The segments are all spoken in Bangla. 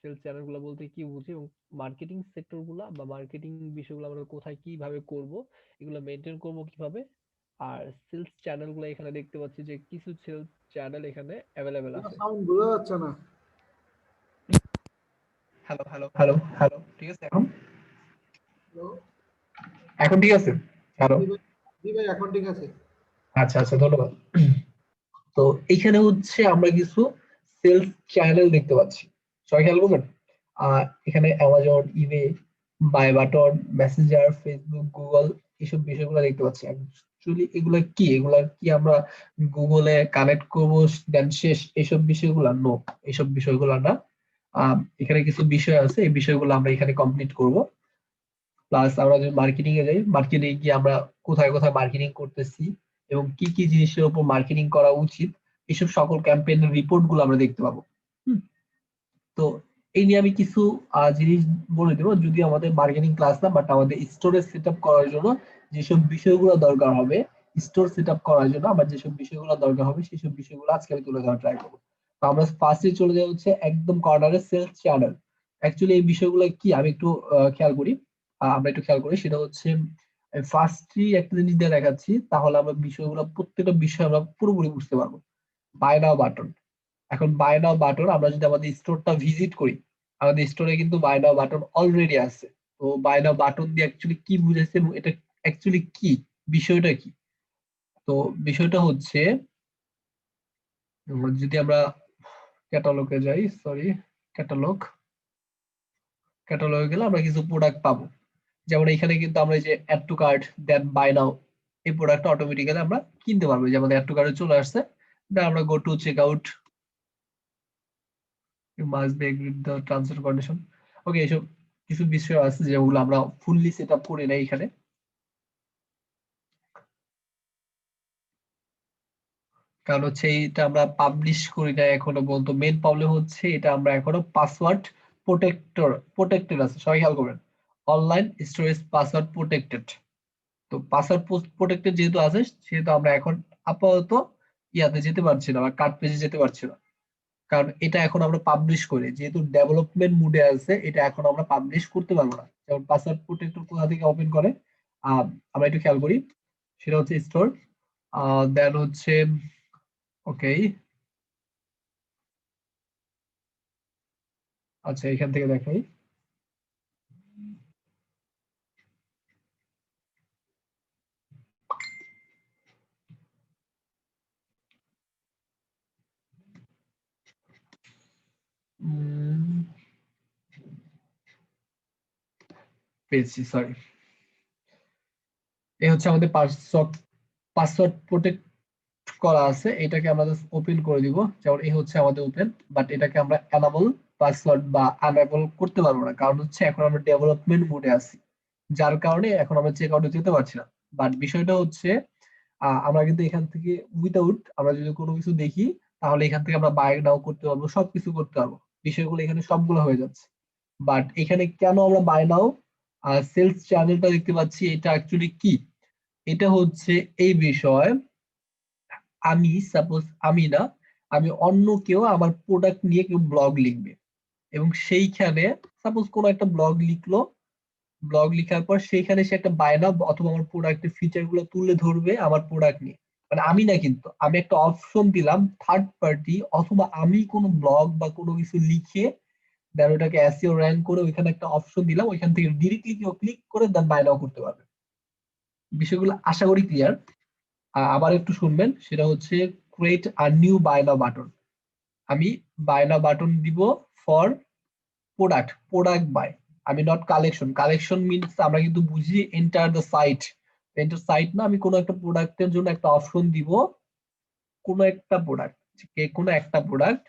সেলস চ্যানেলগুলো বলতে কি বুঝি এবং মার্কেটিং সেক্টরগুলা বা মার্কেটিং বিষয়গুলো আমরা কোথায় কিভাবে করব, এগুলো মেনটেন করব কিভাবে। আর সেলস চ্যানেলগুলো এখানে দেখতে পাচ্ছি যে কিছু সেলস চ্যানেল এখানে অ্যাভেলেবেল তোমার আছে। সাউন্ড বোঝা যাচ্ছে না। হ্যালো হ্যালো হ্যালো হ্যালো, ঠিক আছে এখন? হ্যালো। এখন ঠিক আছে? হ্যালো। জি ভাই, জি ভাই, এখন ঠিক আছে। আচ্ছা আচ্ছা, ধন্যবাদ। তো এখানে হচ্ছে আমরা কিছু সেলস চ্যানেল দেখতে পাচ্ছি, সবাই খেয়াল করবেন। এখানে Amazon, eBay, buy button, Messenger, Facebook, Google, এইসব বিষয়গুলো দেখতে পাচ্ছি। অ্যাকচুয়ালি এগুলা কি আমরা গুগলে কানেক্ট করবো দেন শেষ, এইসব বিষয়গুলো নো, এইসব বিষয়গুলো না। এখানে কিছু বিষয় আছে, এই বিষয়গুলো আমরা এখানে কমপ্লিট করব। প্লাস আমরা যদি মার্কেটিং এ যাই, মার্কেটিং এ গিয়ে আমরা কোথায় কোথায় মার্কেটিং করতেছি এবং কি কি জিনিসের উপর মার্কেটিং করা উচিত, এইসব সকল ক্যাম্পেইনের রিপোর্ট গুলো আমরা দেখতে পাবো। হুম, তো এই নিয়ে আমি কিছু জিনিস বলে দেবো, যদি আমাদের মার্কেটিং ক্লাস না, বাট আমাদের স্টোরে সেট আপ করার জন্য যেসব বিষয়গুলো দরকার হবে, স্টোর সেট আপ করার জন্য আমার যেসব বিষয়গুলো দরকার হবে, সেসব বিষয়গুলো আজকে আমি তুলে ধরার ট্রাই করবো। তো আমরা ফার্স্টে চলে যাওয়া হচ্ছে একদম কর্নারে সেলস চ্যানেল। অ্যাকচুয়ালি এই বিষয়গুলো কি আমি একটু খেয়াল করি, আমরা একটু খেয়াল করি, সেটা হচ্ছে ফার্স্টলি একটা জিনিস দিয়ে দেখাচ্ছি, তাহলে আমরা বিষয়গুলো প্রত্যেকটা বিষয় আমরা পুরোপুরি বুঝতে পারবো। Buy now button. এখন বাই নাও বাটন আমরা যদি আমাদের স্টোরটা ভিজিট করি, আমাদের স্টোরে কিন্তু বাই নাও বাটন অলরেডি আছে। তো বাই নাও বাটন দিয়ে অ্যাকচুয়ালি কি বুঝাইছে এবং এটা অ্যাকচুয়ালি কি, বিষয়টা কি? তো বিষয়টা হচ্ছে যদি আমরা ক্যাটালগে যাই, সরি, ক্যাটালগ, ক্যাটালগে গেলে আমরা কিছু প্রোডাক্ট পাবো। যেমন এখানে কিন্তু আমরা এই যে add to cart then buy now, এই প্রোডাক্টটা অটোমেটিক্যালি আমরা কিনতে পারবো, যে আমাদের অ্যাড টু কার্টে চলে আসছে। দেন আমরা go to check out, you must be agree with the terms and condition. Okay, এসব কিছু বিষয় আছে যেগুলো আমরা ফুললি সেট আপ করি না এখানে। কারণ হচ্ছে এটা আমরা পাবলিশ করি না এখনো পর্যন্ত। মেন প্রবলেম হচ্ছে এটা আমরা এখনো পাসওয়ার্ড প্রোটেক্টেড আছে, সবাই খেয়াল করবেন। Online storage password protected. তো পাসওয়ার্ড প্রোটেক্টেড যেহেতু আছে, সেহেতু আমরা এখন আপাতত ইয়াতে যেতে পারছি না বা কার্ড পেজে যেতে পারছি না। কারণ এটা এখন আমরা পাবলিশ করি, যেহেতু ডেভেলপমেন্ট মুডে আছে, এটা এখন আমরা পাবলিশ করতে পারবো না। যেমন পাসওয়ার্ড প্রোটেক্টর কোথা থেকে ওপেন করে, আমরা একটু খেয়াল করি, সেটা হচ্ছে স্টোর, দেন হচ্ছে ওকে, আচ্ছা এখান থেকে দেখাই। উম, পেয়েছি, সরি। এই হচ্ছে আমাদের পাসওয়ার্ড প্রোটেক্ট করা আছে, এটাকে আমরা জাস্ট ওপেন করে দিব। যেমন এই হচ্ছে আমাদের ওপেন, বাট এটাকে আমরা এনাবল পাসওয়ার্ড বা আনএবল করতে পারবো না, কারণ হচ্ছে এখন আমরা ডেভেলপমেন্ট মোডে আছি, যার কারণে এখন আমরা চেক আউটে যেতে পারছি না। বাট বিষয়টা হচ্ছে আমরা কিন্তু এখান থেকে উইদাউট, আমরা যদি কোনো কিছু দেখি, তাহলে এখান থেকে আমরা বাই নাও করতে পারবো, সবকিছু করতে পারবো, বিষয়গুলো এখানে সবগুলো হয়ে যাচ্ছে। বাট এখানে কেন আমরা বাই নাও সেলস চ্যানেলটা দেখতে পাচ্ছি, এটা অ্যাকচুয়ালি কি? এটা হচ্ছে এই বিষয়, আমি সাপোজ, আমি না, আমি অন্য কেউ আমার প্রোডাক্ট নিয়ে কেউ ব্লগ লিখবে এবং সেইখানে সাপোজ কোনো একটা ব্লগ লিখলো, ব্লগ লেখার পর সেইখানে সে একটা বায়না অথবা আমার প্রোডাক্টের ফিচার গুলো তুলে ধরবে আমার প্রোডাক্ট নিয়ে। মানে আমি না, কিন্তু আমি একটা অপশন দিলাম থার্ড পার্টি, অথবা আমি কোনো ব্লগ বা কোনো কিছু লিখে দেন ওটাকে এসইও র্যাঙ্ক করে ওইখানে একটা অপশন দিলাম, ওইখান থেকে ডিরেক্টলি কেউ ক্লিক করে দেন বায়নাও করতে পারবে। বিষয়গুলো আশা করি ক্লিয়ার। আবার একটু শুনবেন, সেটা হচ্ছে create a new buy now button. আমি বায়না বাটন দিব ফর প্রোডাক্ট বাই, আমি নট কালেকশন। কালেকশন মিনস আমরা কিন্তু বুঝি enter the site, enter site না, আমি কোনো একটা প্রোডাক্টের জন্য একটা অপশন দিব, কোনো একটা প্রোডাক্ট, কোনো একটা প্রোডাক্ট।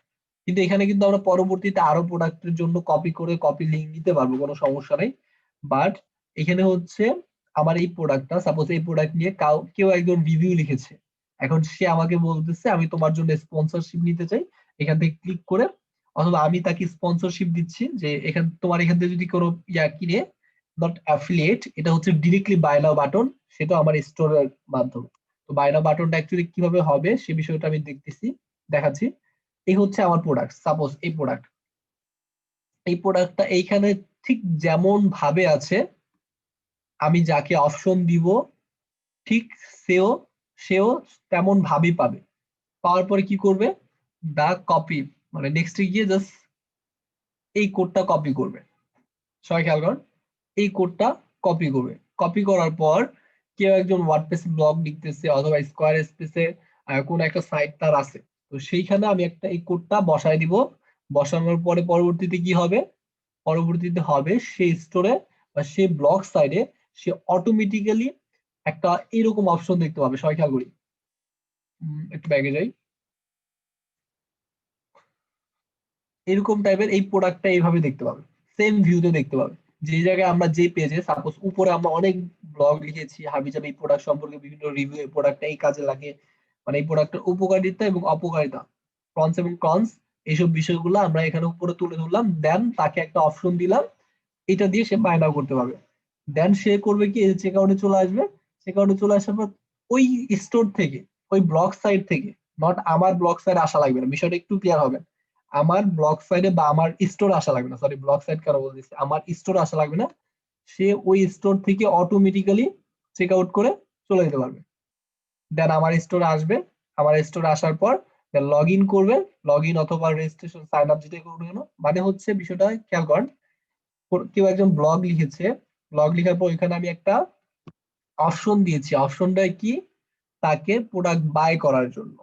কিন্তু এখানে কিন্তু আমরা পরবর্তীতে আরো প্রোডাক্টের জন্য কপি লিঙ্ক দিতে পারবো, কোনো সমস্যা নেই। বাট এখানে হচ্ছে আমার এই প্রোডাক্টটা, সাপোজ এই প্রোডাক্ট নিয়ে কেউ একজন রিভিউ লিখেছে, এখন সে আমাকে বলতেছে আমি তোমার জন্য স্পন্সরশিপ নিতে চাই, এখান থেকে ক্লিক করে, অথবা আমি তাকে স্পন্সরশিপ দিচ্ছি যে তোমার এখান থেকে যদি কোনো ইয়া কিনে, নট অ্যাফিলিয়েট, এটা হচ্ছে ডিরেক্টলি বাই নাও বাটন, সেটা আমার স্টোরের মাধ্যমে। তো বাই নাও বাটনটা অ্যাকচুয়ালি কিভাবে হবে সে বিষয়টা আমি দেখাচ্ছি। এই হচ্ছে আমার প্রোডাক্ট, সাপোজ এই প্রোডাক্ট, এই প্রোডাক্টটা এইখানে ঠিক যেমন ভাবে আছে, আমি যাকে অপশন দিব ঠিক সেও সেও তেমন ভাবেই পাবে। পাওয়ার পরে কি করবে, দা কপি মানে নেক্সটে গিয়ে জাস্ট এই কোডটা কপি করবে। সবাই খেয়াল করেন, এই কোডটা কপি করবে। কপি করার পর কেউ একজন ওয়ার্ডপ্রেসে ব্লগ লিখতেছে অথবা স্কোয়ার স্পেসে কোন একটা সাইট তার আছে, তো সেইখানে আমি একটা এই কোডটা বসায় দিব। বসানোর পরে পরবর্তীতে কি হবে, পরবর্তীতে হবে সেই স্টোরে বা সেই ব্লগ সাইডে সে অটোমেটিক্যালি একটা এরকম অপশন দেখতে পাবে। সবাই খেয়াল করি, একটু ব্যাগে যাই। এরকম টাইপের এই প্রোডাক্টটা এইভাবে দেখতে পাবে, সেম ভিউতে দেখতে পাবে। যে জায়গায় আমরা যে পেজে সাপোজ উপরে আমরা অনেক ব্লগ লিখেছি হাবিজাবি এই প্রোডাক্ট সম্পর্কে, বিভিন্ন রিভিউ এই প্রোডাক্টটা এই কাজে লাগে, মানে এই প্রোডাক্টের উপকারিতা এবং অপকারিতা, প্রনস এবং কনস, এইসব বিষয়গুলো আমরা এখানে উপরে তুলে ধরলাম। দেন তাকে একটা অপশন দিলাম, এটা দিয়ে সে বাই নাও করতে পারবে। দেন সে করবে কি, চেক আউটে চলে আসবে। চেক আউটে চলে আসার পর ওই স্টোর থেকে, ওই ব্লগ সাইট থেকে, নট আমার ব্লগ সাইট আসা লাগবে না, বিষয়টা একটু ক্লিয়ার হবে। আমার ব্লগ সাইটে বা আমার স্টোর আসা লাগবে না, সরি ব্লগ সাইট কেন বলতেছি, আমার স্টোর আসা লাগবে না। সে ওই স্টোর থেকে অটোমেটিক্যালি চেক আউট করে চলে যেতে পারবে। দেন আমার স্টোরে আসবে, আমার স্টোরে আসার পর লগ ইন করবে। লগ ইন অথবা রেজিস্ট্রেশন সাইন আপ যেটাই করবে কেন, মানে হচ্ছে বিষয়টা খেয়াল করেন, কেউ একজন ব্লগ লিখেছে, ব্লগ লেখার পর ওইখানে আমি একটা অপশন দিয়েছি। অপশনটা কি, তাকে প্রোডাক্ট বাই করার জন্য।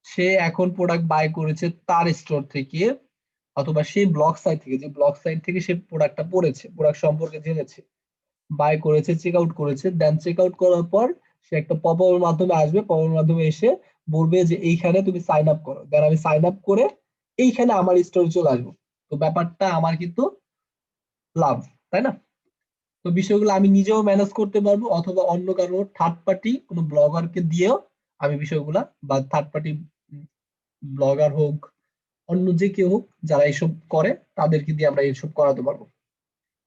সে এখন প্রোডাক্ট বাই করেছে তার স্টোর থেকে অথবা সেই ব্লগ সাইট থেকে, যে ব্লগ সাইট থেকে সে প্রোডাক্টটা পড়েছে, প্রোডাক্ট সম্পর্কে জেনেছে, বাই করেছে, চেক আউট করেছে। দেন চেক আউট করার পর সে একটা পপ আপের মাধ্যমে আসবে, পপ আপের মাধ্যমে এসে বলবে যে এইখানে তুমি সাইন আপ করো। দেন আমি সাইন আপ করে এইখানে আমার স্টোরে চলে আসবো। তো ব্যাপারটা আমার কিন্তু লাভ, তাই না? তো বিষয়গুলো আমি নিজেও ম্যানেজ করতে পারবো অথবা অন্য কারো থার্ড পার্টি কোনো ব্লগারকে দিয়েও আমি বিষয়গুলা, বা থার্ড পার্টি ব্লগার হোক, অন্য যে কেউ হোক যারা এইসব করে, তাদেরকে দিয়ে আমরা এইসব করাতে পারবো।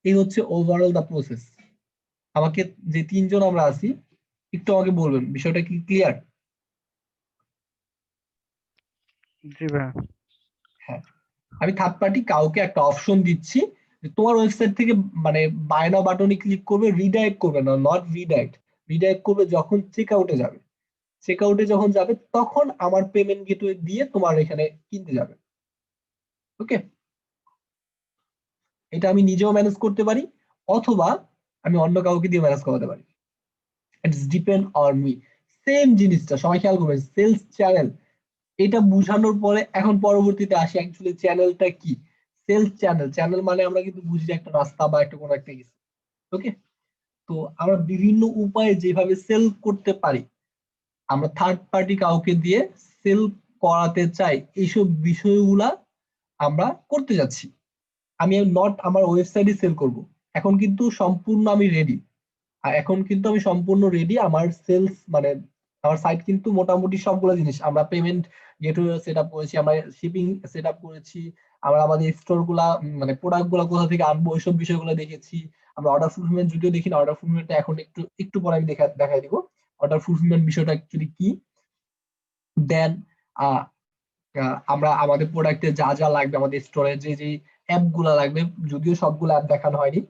এই হচ্ছে ওভারঅল দা প্রসেস। আমাকে যে তিনজন আমরা আছি, একটু আমাকে বলবেন বিষয়টা কি ক্লিয়ার? জি ভাইয়া। হ্যাঁ, আমি থার্ড পার্টি কাউকে একটা অপশন দিচ্ছি যে তোমার ওয়েবসাইট থেকে মানে বাই নাও বাটনে ক্লিক করবে, রিডাইরেক্ট করবে না, নট রিডাইরেক্ট, রিডাইরেক্ট করবে যখন চেক আউটে যাবে। চেক আউটে যখন যাবে তখন আমার পেমেন্ট গেটওয়ে দিয়ে তোমার এখানে কিনতে যাবে। ওকে, এটা আমি নিজেও ম্যানেজ করতে পারি অথবা আমি অন্য কাউকে দিয়ে ম্যানেজ করাতে পারি। It's depend on me. Same জিনিসটা সবাই খেয়াল করবেন, সেলস চ্যানেল, এটা বুঝানোর পরে এখন পরবর্তীতে আসি অ্যাকচুয়ালি চ্যানেলটা কি। সেলস চ্যানেল, চ্যানেল মানে আমরা কিন্তু বুঝি যে একটা রাস্তা বা একটা কোনো একটা কিছু। ওকে, তো আমরা বিভিন্ন উপায়ে যেভাবে সেল করতে পারি, আমরা থার্ড পার্টি কাউকে দিয়ে সেল করাতে চাই, এইসব বিষয়গুলা আমরা করতে যাচ্ছি। আমি নট আমার ওয়েবসাইটে সেল করব, এখন কিন্তু সম্পূর্ণ আমি রেডি। আর এখন কিন্তু আমি সম্পূর্ণ রেডি, আমার সেলস মানে আমার সাইট কিন্তু মোটামুটি সবগুলো জিনিস, আমরা পেমেন্ট গেটওয়ে সেট আপ করেছি, আমরা শিপিং সেট আপ করেছি, আমরা আমাদের স্টোর গুলা মানে প্রোডাক্ট গুলা কোথা থেকে আনবো ওইসব বিষয়গুলো দেখেছি। আমরা অর্ডার ফুলফিলমেন্ট যদিও দেখি না, অর্ডার ফুলফিলমেন্টটা এখন একটু একটু পরে আমি দেখাই দিব অর্ডার ফুলফিলমেন্ট বিষয়টা অ্যাকচুয়ালি কি। দেন আমরা আমাদের প্রোডাক্টে যা যা লাগবে, আমাদের স্টোরে যে যে অ্যাপ গুলা লাগবে, যদিও সবগুলো অ্যাপ দেখানো হয়নি,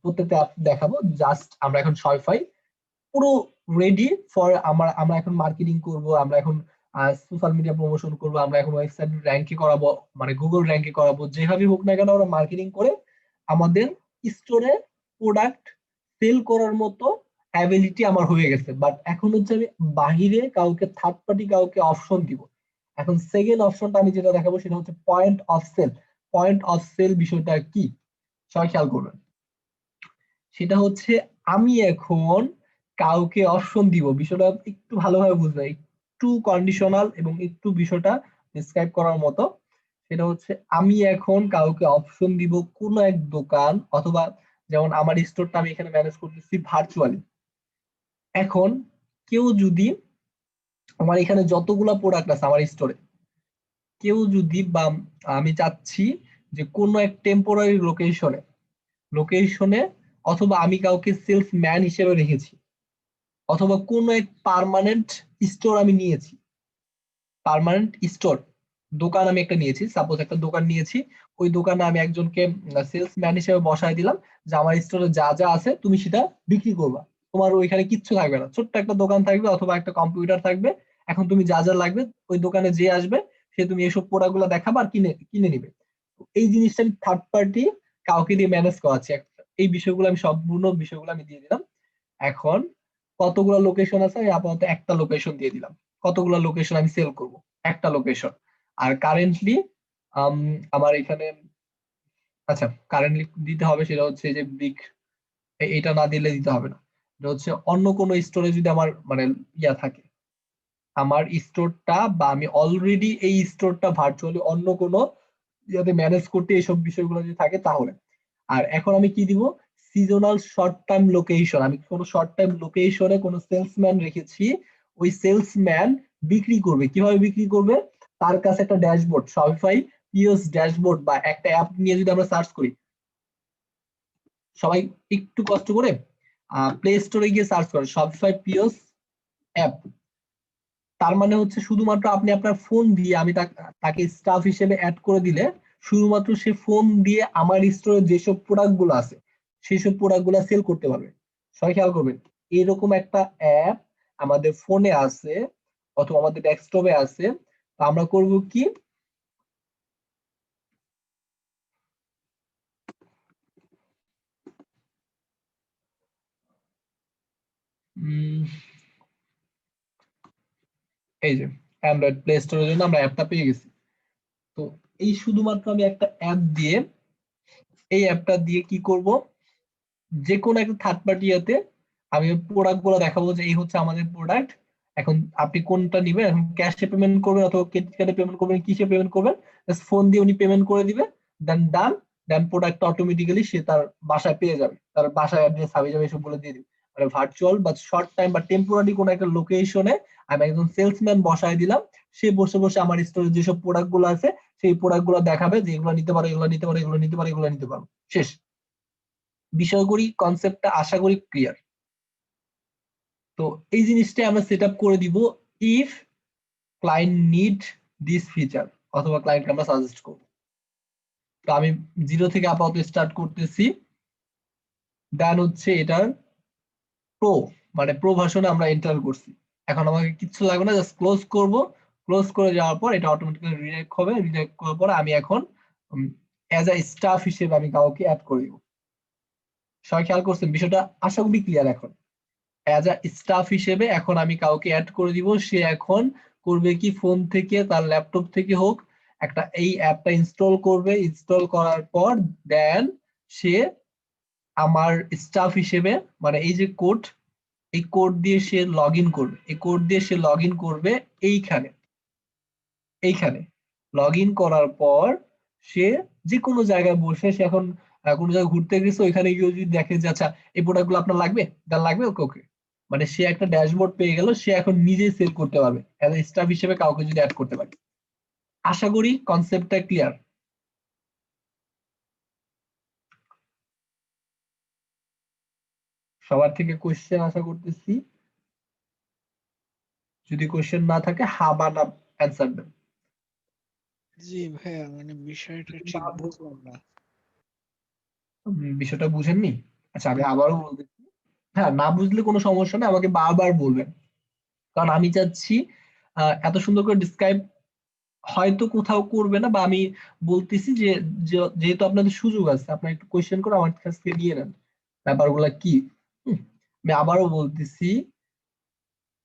প্রত্যেকটা অ্যাপ দেখাবো। জাস্ট আমরা এখন সবাই পুরো রেডি ফর আমরা এখন মার্কেটিং করব, আমরা এখন সোশ্যাল মিডিয়া প্রমোশন করব, আমরা এখন ওয়েবসাইট র্যাঙ্কে করাবো, মানে গুগল র্যাঙ্কে করাবো, যেভাবে হোক না কেন আমরা মার্কেটিং করে আমাদের স্টোরে প্রোডাক্ট সেল করার মতো অ্যাবিলিটি আমার হয়ে গেছে। বাট এখন হচ্ছে আমি বাহিরে কাউকে, থার্ড পার্টি কাউকে অপশন দিব। এখন সেকেন্ড অপশনটা আমি যেটা দেখাবো সেটা হচ্ছে point of sale. Point of sale বিষয়টা কি, সবাই খেয়াল করবেন। সেটা হচ্ছে আমি এখন কাউকে অপশন দিব, বিষয়টা একটু ভালোভাবে বুঝবে, একটু কন্ডিশনাল এবং একটু বিষয়টা ডিসক্রাইব করার মতো। সেটা হচ্ছে আমি এখন কাউকে অপশন দিব কোন এক দোকান অথবা, যেমন আমার স্টোরটা আমি এখানে ম্যানেজ করতেছি ভার্চুয়ালি। এখন কেউ যদি, আমার এখানে যতগুলা প্রোডাক্ট আছে আমার স্টোরে, কেউ যদি বা আমি চাচ্ছি যে কোনো এক টেম্পোরারি লোকেশনে অথবা আমি কাউকে সেলস ম্যান হিসেবে রেখেছি অথবা কোনো এক পার্মানেন্ট স্টোর আমি নিয়েছি, পার্মানেন্ট স্টোর দোকান আমি একটা নিয়েছি, সাপোজ একটা দোকান নিয়েছি, ওই দোকানে আমি একজনকে সেলসম্যান হিসেবে বসায় দিলাম যে আমার স্টোরে যা যা আছে তুমি সেটা বিক্রি করবা, তোমার ওইখানে কিচ্ছু থাকবে না, ছোট্ট একটা দোকান থাকবে অথবা একটা কম্পিউটার থাকবে, এখন তুমি যা যা লাগবে ওই দোকানে যে আসবে সে তুমি এইসব প্রোডাক্ট গুলো দেখাবা আর কিনে কিনে নিবে। এই জিনিসটা আমি থার্ড পার্টি কাউকে দিয়ে ম্যানেজ করাচ্ছি, এই বিষয়গুলো আমি সম্পূর্ণ বিষয়গুলো আমি দিয়ে দিলাম। এখন কতগুলো লোকেশন আছে, আমি আপাতত একটা লোকেশন দিয়ে দিলাম, কতগুলো লোকেশন আমি সেল করব, একটা লোকেশন। আর কারেন্টলি আমার এখানে, আচ্ছা কারেন্টলি দিতে হবে সেটা হচ্ছে যে বিগ, এটা না দিলে দিতে হবে না, এটা হচ্ছে অন্য কোনো স্টোরে যদি আমার মানে ইয়া থাকে, আমার স্টোরটা বা আমি অলরেডি এই স্টোরটা ভার্চুয়ালি অন্য কোনো ইয়াতে ম্যানেজ করতে এইসব বিষয়গুলো যদি থাকে তাহলে। আর এখন আমি কি দিব, সিজনাল শর্ট টাইম লোকেশন, আমি কোনো শর্ট টাইম লোকেশনে কোনো সেলসম্যান রেখেছি, ওই সেলসম্যান বিক্রি করবে, কিভাবে বিক্রি করবে, তার কাছে একটা ড্যাশবোর্ড, শপিফাই পিওস ড্যাশবোর্ড বা একটা অ্যাপ নিয়ে যদি আমরা সার্চ করি, সবাই একটু কষ্ট করে প্লে স্টোরে গিয়ে সার্চ করেন শপিফাই পিওস অ্যাপ, তার মানে হচ্ছে শুধুমাত্র আপনি আপনার ফোন দিয়ে, আমি তাকে স্টাফ হিসেবে অ্যাড করে দিলে শুধুমাত্র সে ফোন দিয়ে আমার স্টোরে যেসব প্রোডাক্ট গুলো আছে সেই সব প্রোডাক্ট গুলো সেল করতে পারবে। সবাই খেয়াল করবেন, এরকম একটা অ্যাপ আমাদের ফোনে আছে অথবা আমাদের ডেস্কটপে আছে। তো আমরা করব কি, এই যে অ্যান্ড্রয়েড প্লে স্টোরের জন্য আমরা অ্যাপটা পেয়ে গেছি। তো এই শুধুমাত্র আমি একটা অ্যাপ দিয়ে, এই অ্যাপটা দিয়ে কি করব, যে কোনো একটা থার্ড পার্টি ইয়াতে আমি প্রোডাক্ট গুলো দেখাবো যে এই হচ্ছে আমাদের প্রোডাক্ট, এখন আপনি কোনটা নিবেন, এখন ক্যাশে পেমেন্ট করবেন অথবা ক্রেডিট কার্ডে পেমেন্ট করবেন, কিসে পেমেন্ট করবেন, ফোন দিয়ে উনি পেমেন্ট করে দিবে, দেন ডান, দেন প্রোডাক্ট অটোমেটিক্যালি সে তার বাসায় পেয়ে যাবে, তার বাসায় অ্যাড্রেস হাবি যাবে এসবগুলো দিয়ে দিবে। মানে ভার্চুয়াল বা শর্ট টাইম বা টেম্পোরারি কোনো একটা লোকেশনে আমি একজন সেলসম্যান বসায় দিলাম, সে বসে বসে আমার স্টোরে যেসব প্রোডাক্ট গুলো আছে সেই প্রোডাক্ট গুলো দেখাবে যে এগুলো নিতে পারো, এগুলো নিতে পারো, এগুলো নিতে পারো, এগুলো নিতে পারো, শেষ। বিষয় করি কনসেপ্টটা আশা করি ক্লিয়ার। তো এই জিনিসটা আমরা সেট আপ করে দিব if client need this feature, অথবা ক্লায়েন্টকে আমরা সাজেস্ট করব। তো আমি জিরো থেকে আপাতত স্টার্ট করতেছি, দেন হচ্ছে এটার প্রো মানে প্রো ভার্সনে আমরা এন্টার করছি। এখন আমাকে কিছু লাগবে না, জাস্ট ক্লোজ করব, ক্লোজ করে যাওয়ার পর এটা অটোমেটিক্যালি রিডাইরেক্ট হবে, রিডাইরেক্ট করার পর আমি এখন অ্যাজ আ স্টাফ হিসেবে আমি কাউকে অ্যাড করে দিব। সবাই খেয়াল করছেন বিষয়টা, আশা করি ক্লিয়ার। এখন অ্যাজ আ স্টাফ হিসেবে এখন আমি কাউকে অ্যাড করে দিব, সে এখন করবে কি, ফোন থেকে তার ল্যাপটপ থেকে হোক একটা এই অ্যাপটা ইনস্টল করবে, ইনস্টল করার পর দেন সে আমার স্টাফ হিসেবে, মানে এই যে কোড, এই কোড দিয়ে সে লগ ইন করবে, এই কোড দিয়ে সে লগ ইন করবে এইখানে, এইখানে লগ ইন করার পর সে যে কোনো জায়গায় বসে, সে এখন কোনো জায়গায় ঘুরতে গেছে, ওইখানে গিয়ে যদি দেখে যে আচ্ছা এই প্রোডাক্ট গুলো আপনার লাগবে, তার লাগবে, ওকে ওকে, মানে সে একটা ড্যাশবোর্ড পেয়ে গেল, সে এখন নিজেই সেল করতে পারবে অ্যাজ এ স্টাফ হিসেবে কাউকে যদি অ্যাড করতে পারে। আশা করি কনসেপ্টটা ক্লিয়ার। সবার থেকে কোশ্চেন আশা করতেছি, যদি কোশ্চেন না থাকে হা বা না অ্যান্সার দেন। জি ভাইয়া, মানে বিষয়টা ঠিক না, বুঝলাম বুঝলাম না। বিষয়টা বুঝেননি? আচ্ছা আমি আবারও বলতেছি, হ্যাঁ না বুঝলে কোনো সমস্যা নেই, আমাকে বারবার বলবেন, কারণ আমি চাচ্ছি এত সুন্দর করে ডিসক্রাইব হয়তো কোথাও করবে না, বা আমি বলতেছি যে যেহেতু আপনাদের সুযোগ আছে আপনারা একটু কোয়েশ্চেন করে আমার কাছ থেকে নিয়ে নেন ব্যাপারগুলো কি। হুম, আমি আবারও বলতেছি,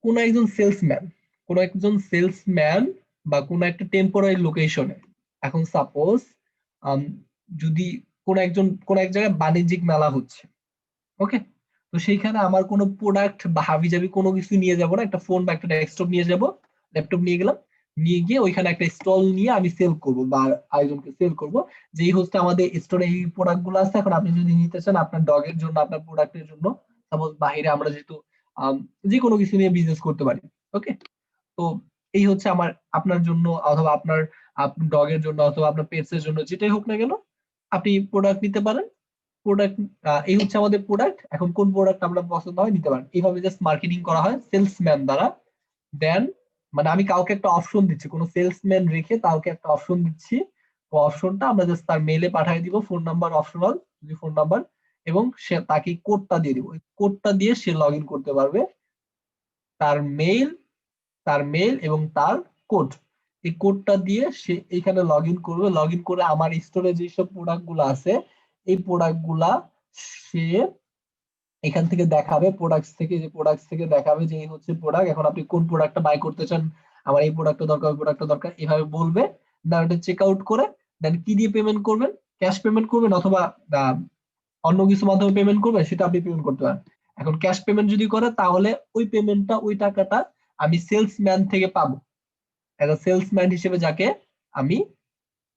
কোন একজন সেলসম্যান, কোন একজন সেলসম্যান বা কোন একটা টেম্পোরারি লোকেশনে, এখন সাপোজ যদি কোন এক জায়গায় বাণিজ্যিক মেলা হচ্ছে, ওকে, তো সেইখানে আমার কোনো প্রোডাক্ট বা হাবিজাবি কোনো কিছু নিয়ে যাব না, একটা ফোন বা একটা ডেস্কটপ নিয়ে যাব, ল্যাপটপ নিয়ে গেলাম, নিয়ে গিয়ে ওইখানে একটা স্টল নিয়ে আমি সেল করব বা আরেকজনকে সেল করব যে এই হচ্ছে আমাদের স্টোরে এই প্রোডাক্ট গুলো আছে, এখন আপনি যদি নিতে চান আপনার ডগের জন্য, আপনার প্রোডাক্টের জন্য, সাপোজ বাইরে আমরা যেহেতু যে কোনো কিছু নিয়ে বিজনেস করতে পারি, ওকে, তো এই হচ্ছে আমার আপনার জন্য অথবা আপনার ডগের জন্য অথবা আপনার পেটস এর জন্য যেটাই হোক না কেন আপনি প্রোডাক্ট নিতে পারেন। প্রোডাক্ট, এই হচ্ছে আমাদের প্রোডাক্ট, এখন কোন প্রোডাক্ট আমরা পছন্দ হয় নিতে পারেন, এইভাবে জাস্ট মার্কেটিং করা হয় সেলসম্যান দ্বারা। দেন মানে আমি কাউকে একটা অপশন দিচ্ছি, কোনো সেলসম্যান রেখে কাউকে একটা অপশন দিচ্ছি। ও অপশনটা আমরা জাস্ট তার মেইলে পাঠিয়ে দিব, ফোন নাম্বার অপশনাল, যদি ফোন নাম্বার, এবং সে তাকে কোডটা দিয়ে দিব। ওই কোডটা দিয়ে সে লগ ইন করতে পারবে। তার মেইল, এবং তার কোড, এই কোডটা দিয়ে সে এখানে লগ ইন করবে। লগ ইন করে আমার স্টোরে যেসব প্রোডাক্ট গুলো আছে, এই প্রোডাক্ট গুলা সে এখান থেকে দেখাবে, প্রোডাক্টস থেকে দেখাবে যে এই হচ্ছে প্রোডাক্ট, এখন আপনি কোন প্রোডাক্টটা বাই করতে চান, আমার এই প্রোডাক্টটা দরকার, ওই প্রোডাক্টটা দরকার, এভাবে বলবে। দেন ওটা চেক আউট করে দেন কি দিয়ে পেমেন্ট করবেন, ক্যাশ পেমেন্ট করবেন অথবা আহ, অন্য কিছু মাধ্যমে পেমেন্ট করবেন, সেটা আপনি পেমেন্ট করতে পারেন। এখন ক্যাশ পেমেন্ট যদি করে তাহলে ওই পেমেন্টটা, ওই টাকাটা আমি সেলসম্যান থেকে পাবো, এজ আ সেলসম্যান হিসেবে যাকে আমি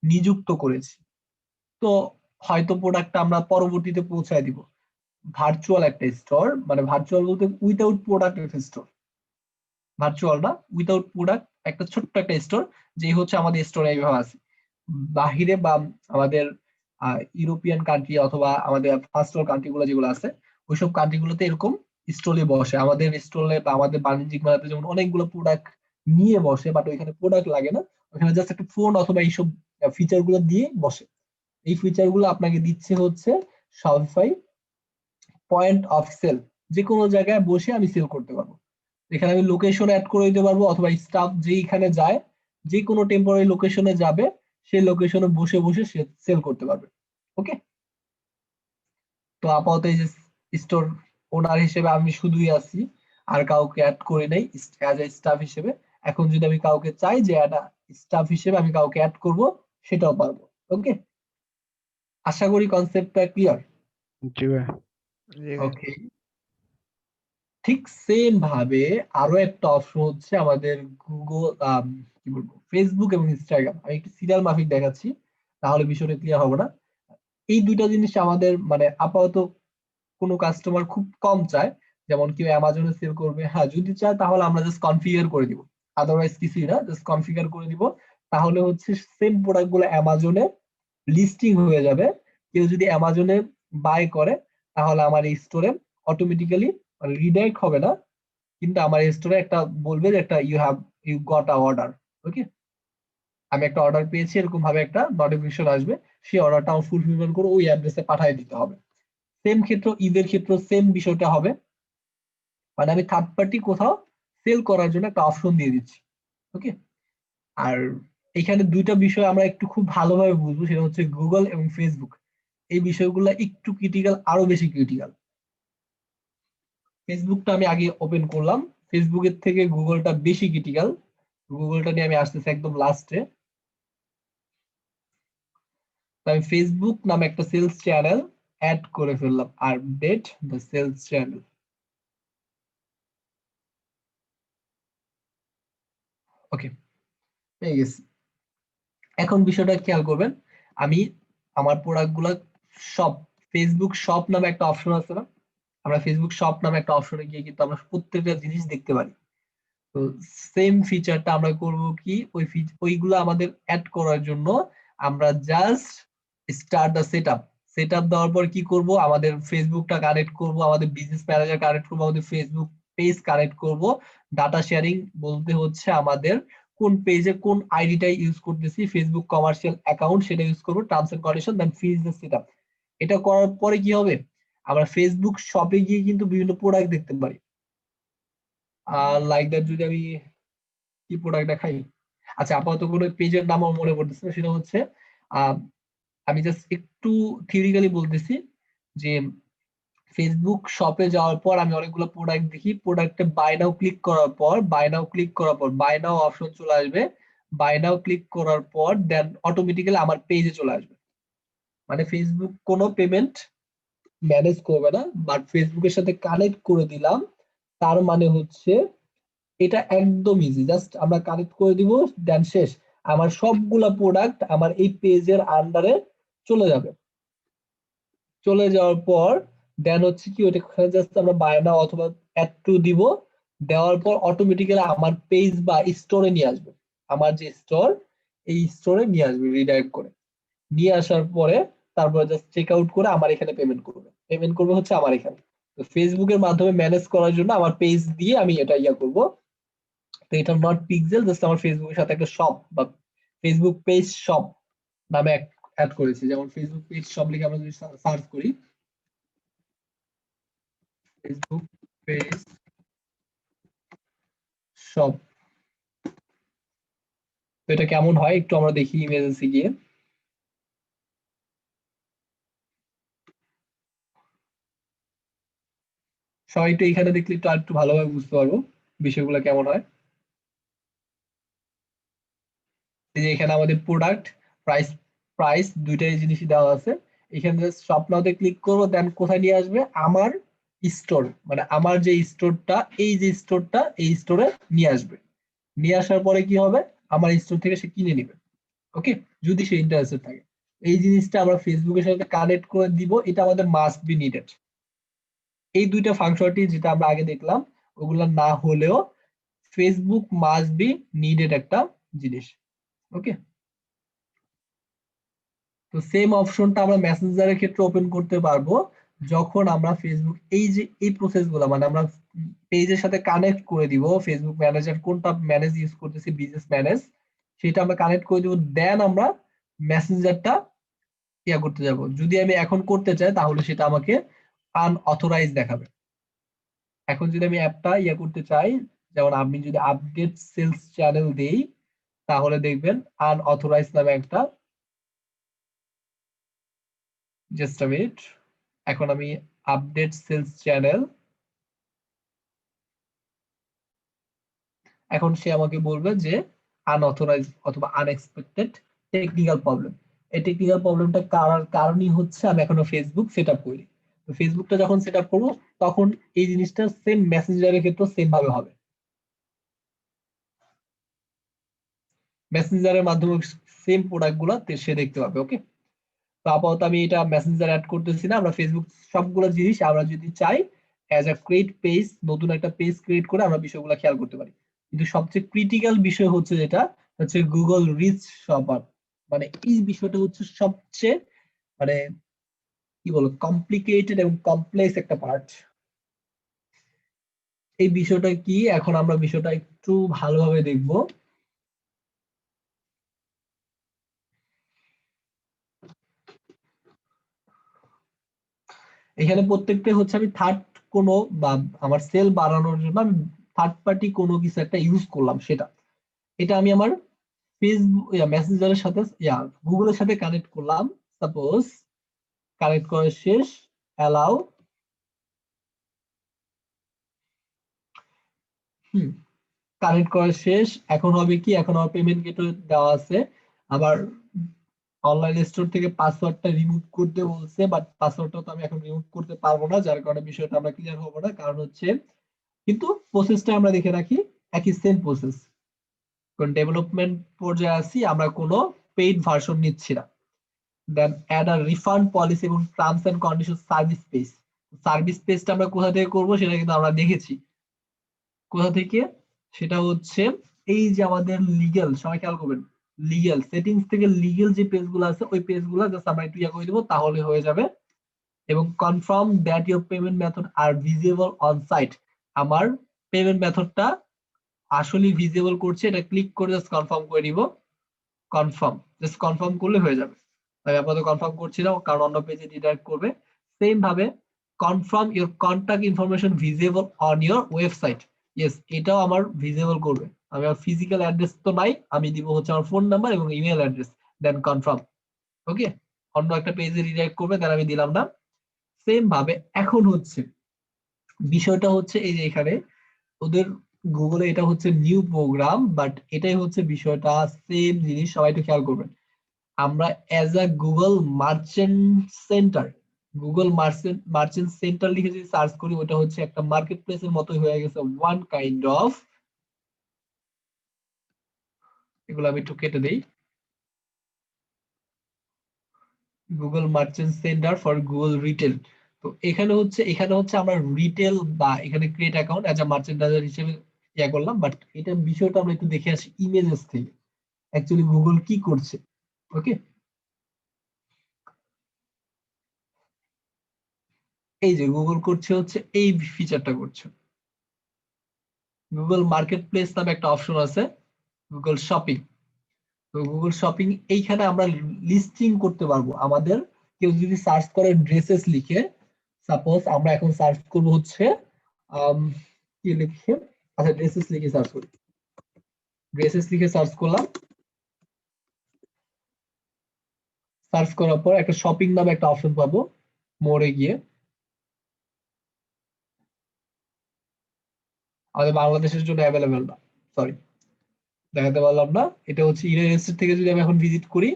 নিযুক্ত করেছি। তো হয়তো প্রোডাক্টটা আমরা পরবর্তীতে পৌঁছায় দিব। ভার্চুয়াল একটা স্টোর, মানে ভার্চুয়াল বলতে উইদাউট প্রোডাক্ট একটা স্টোর, ভার্চুয়াল না, উইদাউট প্রোডাক্ট, একটা ছোট্ট একটা স্টোর, যে হচ্ছে আমাদের স্টোরে এইভাবে আছে। বাহিরে বা আমাদের ইউরোপিয়ান কান্ট্রি অথবা আমাদের ফার্স্ট ওয়ার্ল্ড কান্ট্রি গুলো যেগুলো আছে, ওইসব কান্ট্রি গুলোতে এরকম স্টলে বসে। আমাদের স্টলে বা আমাদের বাণিজ্যিক মেলাতে যেমন অনেকগুলো প্রোডাক্ট নিয়ে বসে, বাট ওইখানে প্রোডাক্ট লাগে না, ওখানে জাস্ট একটা ফোন অথবা এইসব ফিচার গুলো দিয়ে বসে। এই ফিচার গুলো আপনাকে দিচ্ছে হচ্ছে শপিফাই পয়েন্ট অফ সেল। যে কোনো জায়গায় বসে আমি সেল করতে পারবো। এখানে আমি লোকেশন অ্যাড করে দিতে পারবো, অথবা স্টাফ যেইখানে যায়, যে কোনো টেম্পোরারি লোকেশনে যাবে, সেই লোকেশনে বসে বসে সে সেল করতে পারবে। ওকে, তো আপাতত এই যে স্টোর ওনার হিসেবে আমি শুধুই আছি, আর কাউকে অ্যাড করি নাই অ্যাজ এ স্টাফ হিসেবে। এখন যদি আমি কাউকে চাই যে একটা স্টাফ হিসেবে আমি কাউকে অ্যাড করব, সেটাও পারবো। ওকে, আশা করি কনসেপ্টটা ক্লিয়ার। জি ভাই। জি ভাই। ওকে, ঠিক সেম ভাবে আরো একটা অপশন হচ্ছে আমাদের গুগল, কি বলবো, ফেসবুক এবং ইনস্টাগ্রাম। আমি একটু সিরিয়াল মাফিক দেখাচ্ছি, তাহলে বিষয়টা ক্লিয়ার হবে না। এই দুইটা জিনিস আমাদের মানে আপাতত কোনো কাস্টমার খুব কম চায়। যেমন কেউ অ্যামাজনে সেল করবে, হ্যাঁ যদি চায় তাহলে আমরা জাস্ট কনফিগার করে দিব, আদারওয়াইজ কিছুই না, জাস্ট কনফিগার করে দিব। তাহলে হচ্ছে সেম প্রোডাক্ট গুলো অ্যামাজনে লিস্টিং হয়ে যাবে। কেউ যদি অ্যামাজনে বাই করে, তাহলে আমার এই স্টোরে অটোমেটিক্যালি রিডাইরেক্ট হবে না, কিন্তু আমার স্টোরে একটা বলবে যে একটা ইউ গট আ অর্ডার। ওকে, আমি একটা অর্ডার পেয়েছি, এরকম ভাবে একটা নোটিফিকেশন আসবে, সেই অর্ডারটা আমার ফুলফিলমেন্ট করে ওই অ্যাড্রেসে পাঠিয়ে দিতে হবে। সেম ক্ষেত্র, ঈদের ক্ষেত্র সেম বিষয়টা হবে। মানে আমি থার্ড পার্টি কোথাও সেল করার জন্য একটা অপশন দিয়ে দিচ্ছি। ওকে, আর এখানে দুইটা বিষয় আমরা একটু খুব ভালোভাবে বুঝবো, সেটা হচ্ছে গুগল এবং ফেসবুক। এই বিষয়গুলো একটু ক্রিটিক্যাল, আরো বেশি ক্রিটিক্যাল। ফেসবুকটা আমি আগে ওপেন করলাম, ফেসবুকের থেকে গুগলটা বেশি ক্রিটিক্যাল। গুগলটা নিয়ে আমি আসতেছি একদম লাস্টে। আমি ফেসবুক নামে একটা সেলস চ্যানেল অ্যাড করে ফেললাম, আপডেট দ্য সেলস চ্যানেল। ওকে, পেয়ে গেছি। এখন বিষয়টা খেয়াল করবেন, আমি আমার প্রোডাক্ট গুলা সব, ফেসবুক শপ নামে একটা অপশন আছে না, আমরা ফেসবুক শপ নামে একটা অপশনে গিয়ে কিন্তু আমরা প্রত্যেকটা জিনিস দেখতে পারি। তো সেম ফিচারটা আমরা করব কি, ওইগুলো আমাদের অ্যাড করার জন্য আমরা just start the setup. Setup দেওয়ার পর কি করব, আমাদের ফেসবুকটা কানেক্ট করব, আমাদের বিজনেস ম্যানেজার কানেক্ট করব, আমাদের ফেসবুক পেজ কানেক্ট করব। ডাটা শেয়ারিং বলতে হচ্ছে আমাদের কোন পেজে কোন আইডিটা ইউজ করতেছি, ফেসবুক কমার্শিয়াল অ্যাকাউন্ট, সেটা ইউজ করব, terms and condition, then fix the setup. এটা করার পরে কি হবে, আমরা ফেসবুক শপে গিয়ে কিন্তু বিভিন্ন প্রোডাক্ট দেখতে পারি। লাইক দ্যাট, যদি আমি কি প্রোডাক্ট দেখাই, আচ্ছা আপাতত কোনো পেজের নাম আমার মনে পড়তেছে না, সেটা হচ্ছে আহ, আমি জাস্ট একটু থিওরিক্যালি বলতেছি যে ফেসবুক শপে যাওয়ার পর আমি অনেকগুলো প্রোডাক্ট দেখি, প্রোডাক্টে বাই নাও ক্লিক করার পর, বাই নাও অপশন চলে আসবে। বাই নাও ক্লিক করার পর দেন অটোমেটিক্যালি আমার পেজে চলে আসবে। মানে ফেসবুক কোনো পেমেন্ট ম্যানেজ করবে না, বাট ফেসবুকের সাথে কানেক্ট করে দিলাম। তার মানে হচ্ছে এটা একদম ইজি, জাস্ট আমরা কানেক্ট করে দিব, দেন শেষ। আমার সবগুলা প্রোডাক্ট আমার এই পেজের আন্ডারে চলে যাবে। চলে যাওয়ার পর দেন হচ্ছে কি, ওটা জাস্ট আমরা বাই নাও অথবা অ্যাড টু দিব। দেওয়ার পর অটোমেটিক্যালি আমার পেজ বা স্টোরে নিয়ে আসবে। আমার যে স্টোর, এই স্টোরে নিয়ে আসবে রিডাইরেক্ট করে। নিয়ে আসার পরে তারপরে জাস্ট চেক আউট করে আমার এখানে পেমেন্ট করবে হচ্ছে আমার এখানে। তো ফেসবুকের মাধ্যমে ম্যানেজ করার জন্য আমার পেজ দিয়ে আমি এটা করব, এটা নট পিক্সেল, জাস্ট আমার ফেসবুকের সাথে একটা শপ বা ফেসবুক পেজ শপ নামে অ্যাড করেছি। যেমন ফেসবুক পেজ শপ লিখে আমরা যদি সার্চ করি, ফেসবুক পেজ শপ, তো এটা কেমন হয় একটু আমরা দেখি ইমেজেসে গিয়ে। সবাই একটু এখানে দেখলে একটু আরেকটু ভালোভাবে বুঝতে পারবো বিষয়গুলো কেমন হয়। এই যে এখানে আমাদের প্রোডাক্ট, প্রাইস, প্রাইস দুইটাই জিনিসই দেওয়া আছে। এখানে জাস্ট শপ নাওতে ক্লিক করবো, দেন কোথায় নিয়ে আসবে, আমার স্টোর, মানে আমার যে স্টোরটা, এই যে স্টোরটা, এই স্টোরে নিয়ে আসবে। নিয়ে আসার পরে কি হবে, আমার স্টোর থেকে সে কিনে নিবে। ওকে, যদি সে ইন্টারেস্টেড থাকে। এই জিনিসটা আমরা ফেসবুকের সাথে কানেক্ট করে দিব, এটা আমাদের মাস্ট বি নিডেড। এই দুইটা ফাংশনালিটি যেটা আমরা আগে দেখলাম, ওগুলা না হলেও ফেসবুক মাস্ট বি নিডেড একটা জিনিস। ওকে, তো সেম অপশনটা আমরা মেসেঞ্জারের ক্ষেত্রে ওপেন করতে পারবো যখন আমরা ফেসবুক এই যে এই প্রসেসগুলো, মানে আমরা পেজের সাথে কানেক্ট করে দিব, ফেসবুক ম্যানেজার কোনটা ম্যানেজ ইউজ করতেছি, বিজনেস ম্যানেজ, সেটা আমরা কানেক্ট করে দিব, দেন আমরা মেসেঞ্জারটা ইয়া করতে যাব। যদি আমি এখন করতে চাই তাহলে সেটা আমাকে আনঅথরাইজ দেখাবে। এখন যদি আমি অ্যাপটা ইয়া করতে চাই, যেমন আমি যদি আপডেট সেলস চ্যানেল দেই, তাহলে দেখবেন আনঅথরাইজ নামে একটা, জাস্ট আ মিনিট, এখন আমি আপডেট সেলস চ্যানেল, এখন সে আমাকে বলবে যে আনঅথরাইজ অথবা আনএক্সপেক্টেড টেকনিক্যাল প্রবলেম। এই টেকনিক্যাল প্রবলেমটা কারণই হচ্ছে আমি এখনো ফেসবুক সেট আপ করি। তো ফেসবুকটা যখন সেট আপ করবো, তখন এই জিনিসটা সেম মেসেঞ্জারের ক্ষেত্রে সেম ভাবে হবে, মেসেঞ্জারের মাধ্যমে সেম প্রোডাক্ট গুলা সে দেখতে পাবে। ওকে, তো আপাতত আমি এটা মেসেঞ্জার অ্যাড করতেছি না, আমরা ফেসবুক সবগুলো জিনিস আমরা যদি চাই অ্যাজ আ ক্রিয়েট পেজ, নতুন একটা পেজ ক্রিয়েট করে আমরা বিষয়গুলো খেয়াল করতে পারি। কিন্তু সবচেয়ে ক্রিটিক্যাল বিষয় হচ্ছে যেটা হচ্ছে গুগল রিচ শপার, মানে এই বিষয়টা হচ্ছে সবচেয়ে, মানে কি বলবো, কমপ্লিকেটেড এবং কমপ্লেক্স একটা পার্ট। এই বিষয়টা কি, এখন আমরা বিষয়টা একটু ভালোভাবে দেখবো। এখানে প্রত্যেকটা হচ্ছে আমি থার্ড কোনো, বা আমার সেল বাড়ানোর জন্য আমি থার্ড পার্টি কোনো কিছু একটা ইউজ করলাম, সেটা, এটা আমি আমার ফেসবুক মেসেঞ্জারের সাথে গুগলের সাথে কানেক্ট করলাম। সাপোজ কানেক্ট করা শেষ, অ্যালাউ, কানেক্ট করা শেষ। এখন হবে কি, এখন আমার পেমেন্ট গেটওয়ে দেওয়া আছে, আবার অনলাইন স্টোর থেকে পাসওয়ার্ডটা রিমুভ করতে বলছে, বাট পাসওয়ার্ডটা তো আমি এখন রিমুভ করতে পারবো না, যার কারণে বিষয়টা আমরা ক্লিয়ার হবো না। কারণ হচ্ছে, কিন্তু প্রসেসটা আমরা দেখে রাখি, একই সেম প্রসেস, কারণ ডেভেলপমেন্ট পর্যায়ে আছি, আমরা কোনো পেইড ভার্সন নিচ্ছি না। Then add a refund policy এবং terms and condition service page. Service পেজটা আমরা কোথা থেকে করবো সেটা কিন্তু আমরা দেখেছি। কোথা থেকে, সেটা হচ্ছে এই যে আমাদের লিগ্যাল, সবাই খেয়াল করবেন, লিগ্যাল সেটিংস থেকে লিগ্যাল যে পেজগুলো আছে, ওই পেজগুলো জাস্ট আমরা একটু ইয়া করে দিব, তাহলে হয়ে যাবে। এবং confirm that your payment method are visible on site, আমার পেমেন্ট মেথডটা আসলে ভিজিবল করছে, এটা ক্লিক করে জাস্ট কনফার্ম করে দিব। কনফার্ম, জাস্ট কনফার্ম করলে হয়ে যাবে। আমি আপাতত কনফার্ম করছি না, কারণ অন্য পেজে রিডাইরেক্ট করবে। সেম ভাবে confirm your contact information visible on your website, yes, এটাও আমার ভিজিবল করবে। আমি আমার ফিজিক্যাল অ্যাড্রেস তো নাই, আমি দিব হচ্ছে আমার ফোন নাম্বার এবং ইমেল অ্যাড্রেস, দেন কনফার্ম। ওকে, অন্য একটা পেজে রিডাইরেক্ট করবে, দেন আমি দিলাম না। সেম ভাবে এখন হচ্ছে বিষয়টা হচ্ছে এই যে এখানে ওদের গুগলে এটা হচ্ছে নিউ প্রোগ্রাম, বাট এটাই হচ্ছে বিষয়টা, সেম জিনিস, সবাই একটু খেয়াল করবেন। আমরা as a Google merchant centre, Google merchant centre লিখে যদি সার্চ করি, ওটা হচ্ছে একটা মার্কেট প্লেসের মতোই হয়ে গেছে, ওয়ান কাইন্ড অফ, এগুলো আমি একটু কেটে দেই, Google merchant centre for Google retail. তো এখানে হচ্ছে আমরা রিটেল বা এখানে create account as a merchandiser হিসেবে ইয়া করলাম, বাট এটা বিষয়টা আমরা একটু দেখে আসি ইমেজেস থেকে অ্যাকচুয়ালি গুগল কি করছে। ওকে, এই যে গুগল করছে হচ্ছে এই ফিচারটা করছে, গুগল মার্কেট প্লেস নামে একটা অপশন আছে, গুগল শপিং। তো গুগল শপিং এইখানে আমরা লিস্টিং করতে পারবো আমাদের। কেউ যদি সার্চ করে ড্রেসেস লিখে, সাপোজ আমরা এখন সার্চ করবো হচ্ছে আম, কি লিখে, আচ্ছা ড্রেসেস লিখে সার্চ করি, ড্রেসেস লিখে সার্চ করলাম। সার্চ করার পর একটা শপিং নামে একটা অপশন পাবো, মোড়ে গিয়ে। আমাদের বাংলাদেশের জন্য অ্যাভেলেবেল না, সরি দেখাতে পারলাম না। এটা হচ্ছে ইউনাইটেড স্টেট থেকে যদি আমি এখন ভিজিট করি,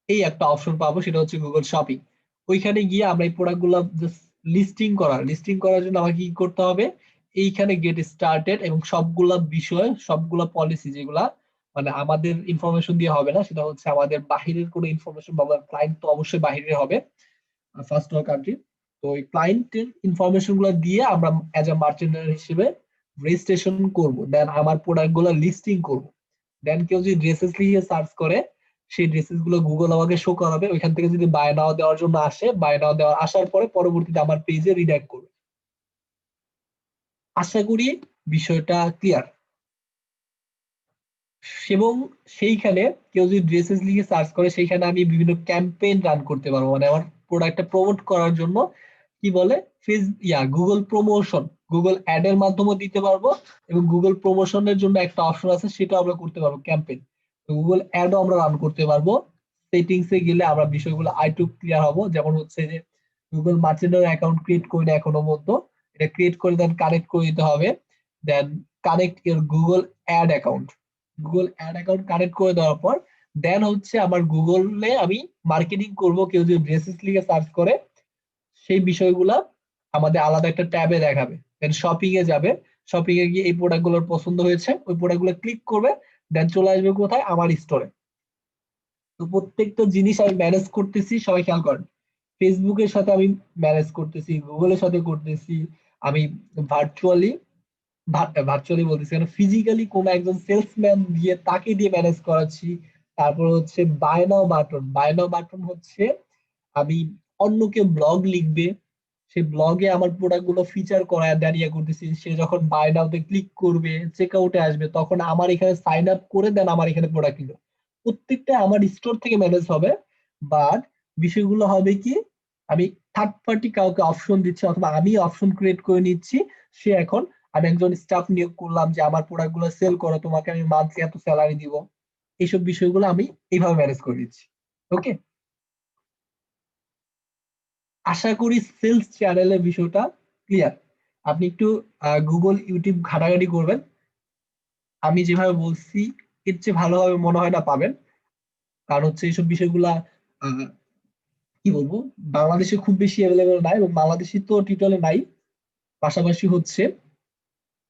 এই একটা অপশন পাবো, সেটা হচ্ছে গুগল শপিং। ওইখানে গিয়ে আমরা এই প্রোডাক্ট গুলা লিস্টিং করার জন্য আমাকে কি করতে হবে, এইখানে গেট স্টার্টেড এবং সবগুলা বিষয় সবগুলা পলিসি যেগুলা মানে আমাদের ইনফরমেশন দিয়ে হবে না, সেটা হচ্ছে আমাদের বাহিরের কোনো ইনফরমেশন বা ক্লায়েন্ট তো অবশ্যই বাহিরে হবে, ফার্স্ট ওয়ার্ল্ড কান্ট্রি। তো ওই ক্লায়েন্টের ইনফরমেশন গুলো দিয়ে আমরা অ্যাজ এ মার্চেন্ট হিসেবে রেজিস্ট্রেশন করব, দেন আমার প্রোডাক্ট গুলো লিস্টিং করব। দেন কেউ যদি ড্রেসেস লিখে সার্চ করে, সেই ড্রেসেস গুলো গুগল আমাকে শো করাবে। ওইখান থেকে যদি বাই নাও দেওয়ার জন্য আসে, বাই নাও দেওয়ার আসার পরে পরবর্তীতে আমার পেজে রিডাইরেক্ট করবে। আশা করি বিষয়টা ক্লিয়ার। এবং সেইখানে কেউ যদি ড্রেসেস লিখে সার্চ করে, সেইখানে আমি বিভিন্ন ক্যাম্পেইন রান করতে পারবো, মানে আমার প্রোডাক্টটা প্রমোট করার জন্য কি বলে গুগল প্রমোশন, গুগল অ্যাড এর মাধ্যমে দিতে পারবো। এবং গুগল প্রমোশনের জন্য একটা অপশন আছে, সেটা আমরা করতে পারবো ক্যাম্পেইন। তো গুগল অ্যাডও আমরা রান করতে পারবো। সেটিংসে গেলে আমরা বিষয়গুলো আইটু ক্লিয়ার হবো। যেমন হচ্ছে যে গুগল মার্চেন্টার অ্যাকাউন্ট ক্রিয়েট করি না এখনো মতো, এটা ক্রিয়েট করে দেন কানেক্ট করে দিতে হবে। Then connect your Google ad account, Google ad account connect করে দেওয়ার পর দেন হচ্ছে আমার গুগলে আমি মার্কেটিং করব। কেউ যদি ড্রেসেস লিখে সার্চ করে, সেই বিষয়গুলা আমাদের আলাদা একটা ট্যাবে দেখাবে। দেন শপিং এ যাবে, শপিং এ গিয়ে এই প্রোডাক্ট গুলোর পছন্দ হয়েছে, ওই প্রোডাক্ট গুলো ক্লিক করবে, দেন চলে আসবে কোথায়, আমার স্টোরে। তো প্রত্যেকটা জিনিস আমি ম্যানেজ করতেছি, সবাই খেয়াল করেন। ফেসবুকের সাথে আমি ম্যানেজ করতেছি, গুগলের সাথে করতেছি, আমি ভার্চুয়ালি ভার্চুয়ালি বলতেছি কেন, ফিজিক্যালি কোন একজন সেলসম্যান দিয়ে তাকে দিয়ে ম্যানেজ করাচ্ছি। তারপর হচ্ছে বায় নাও বাটন হচ্ছে আমি অন্য কেউ ব্লগ লিখবে, সেই ব্লগে আমার প্রোডাক্ট গুলো ফিচার করা দাঁড়িয়ে করতেছি। সে যখন বাই নাওতে ক্লিক করবে, চেক আউটে আসবে, তখন আমার এখানে সাইন আপ করে দেন আমার এখানে প্রোডাক্ট নিল। প্রত্যেকটা আমার স্টোর থেকে ম্যানেজ হবে। বাট বিষয়গুলো হবে কি, আমি থার্ড পার্টি কাউকে অপশন দিচ্ছি, অথবা আমি অপশন ক্রিয়েট করে নিচ্ছি। সে এখন, আমি একজন স্টাফ নিয়োগ করলাম যে আমার প্রোডাক্ট গুলো সেল করো, তোমাকে আমি মান্থলি এত স্যালারি দিব। এইসব বিষয়গুলো আমি এইভাবে ম্যানেজ করে দিচ্ছি। ওকে, আশা করি সেলস চ্যানেলের বিষয়টা ক্লিয়ার। আপনি একটু গুগল ইউটিউব ঘাটাঘাটি করবেন, আমি যেভাবে বলছি এর চেয়ে ভালোভাবে মনে হয় না পাবেন। কারণ হচ্ছে এইসব বিষয়গুলা আহ, কি বলবো, বাংলাদেশে খুব বেশি অ্যাভেলেবেল নাই, এবং বাংলাদেশি তো টিউটোরিয়ালে নাই। পাশাপাশি হচ্ছে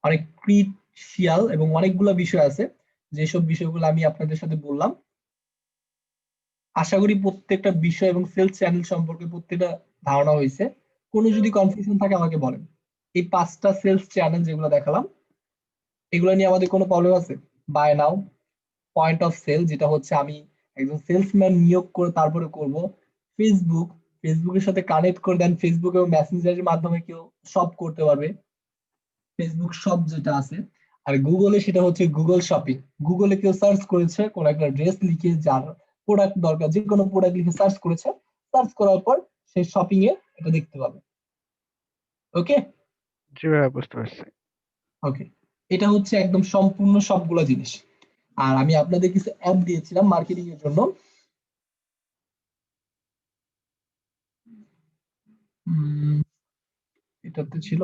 অনেক ক্রিটিশিয়াল এবং অনেকগুলো বিষয় আছে, যেসব বিষয়গুলো আমি আপনাদের সাথে বললাম। আশা করি প্রত্যেকটা বিষয় এবং সেলস চ্যানেল সম্পর্কে প্রত্যেকটা ধারণা হয়েছে। কোনো যদি কনফিউশন থাকে আমাকে বলেন। এই 5টা সেলস চ্যানেল যেগুলো দেখালাম, এগুলো নিয়ে আমাদের কোনো প্রবলেম আছে? Buy now, point of sale যেটা হচ্ছে আমি একজন সেলসম্যান নিয়োগ করে তারপরে করব। ফেসবুক, ফেসবুকের সাথে কানেক্ট করে দেন ফেসবুক এবং মেসেঞ্জারের মাধ্যমে কেউ শপ করতে পারবে, ফেসবুক শপ যেটা আছে। আর গুগলে সেটা হচ্ছে গুগল শপিং। গুগলে কেউ সার্চ করেছে কোন একটা ড্রেস লিখে, যার প্রোডাক্ট দরকার, যে কোনো প্রোডাক্ট লিখে সার্চ করেছে, সার্চ করার পর সে শপিং এ এটা দেখতে পাবে। ওকে, জি ভাইয়া বুঝতে পারছি। ওকে, এটা হচ্ছে একদম সম্পূর্ণ সবগুলো জিনিস। আর আমি আপনাদের কিছু অ্যাপ দিয়েছিলাম মার্কেটিং এর জন্য। উম, এটাতে ছিল।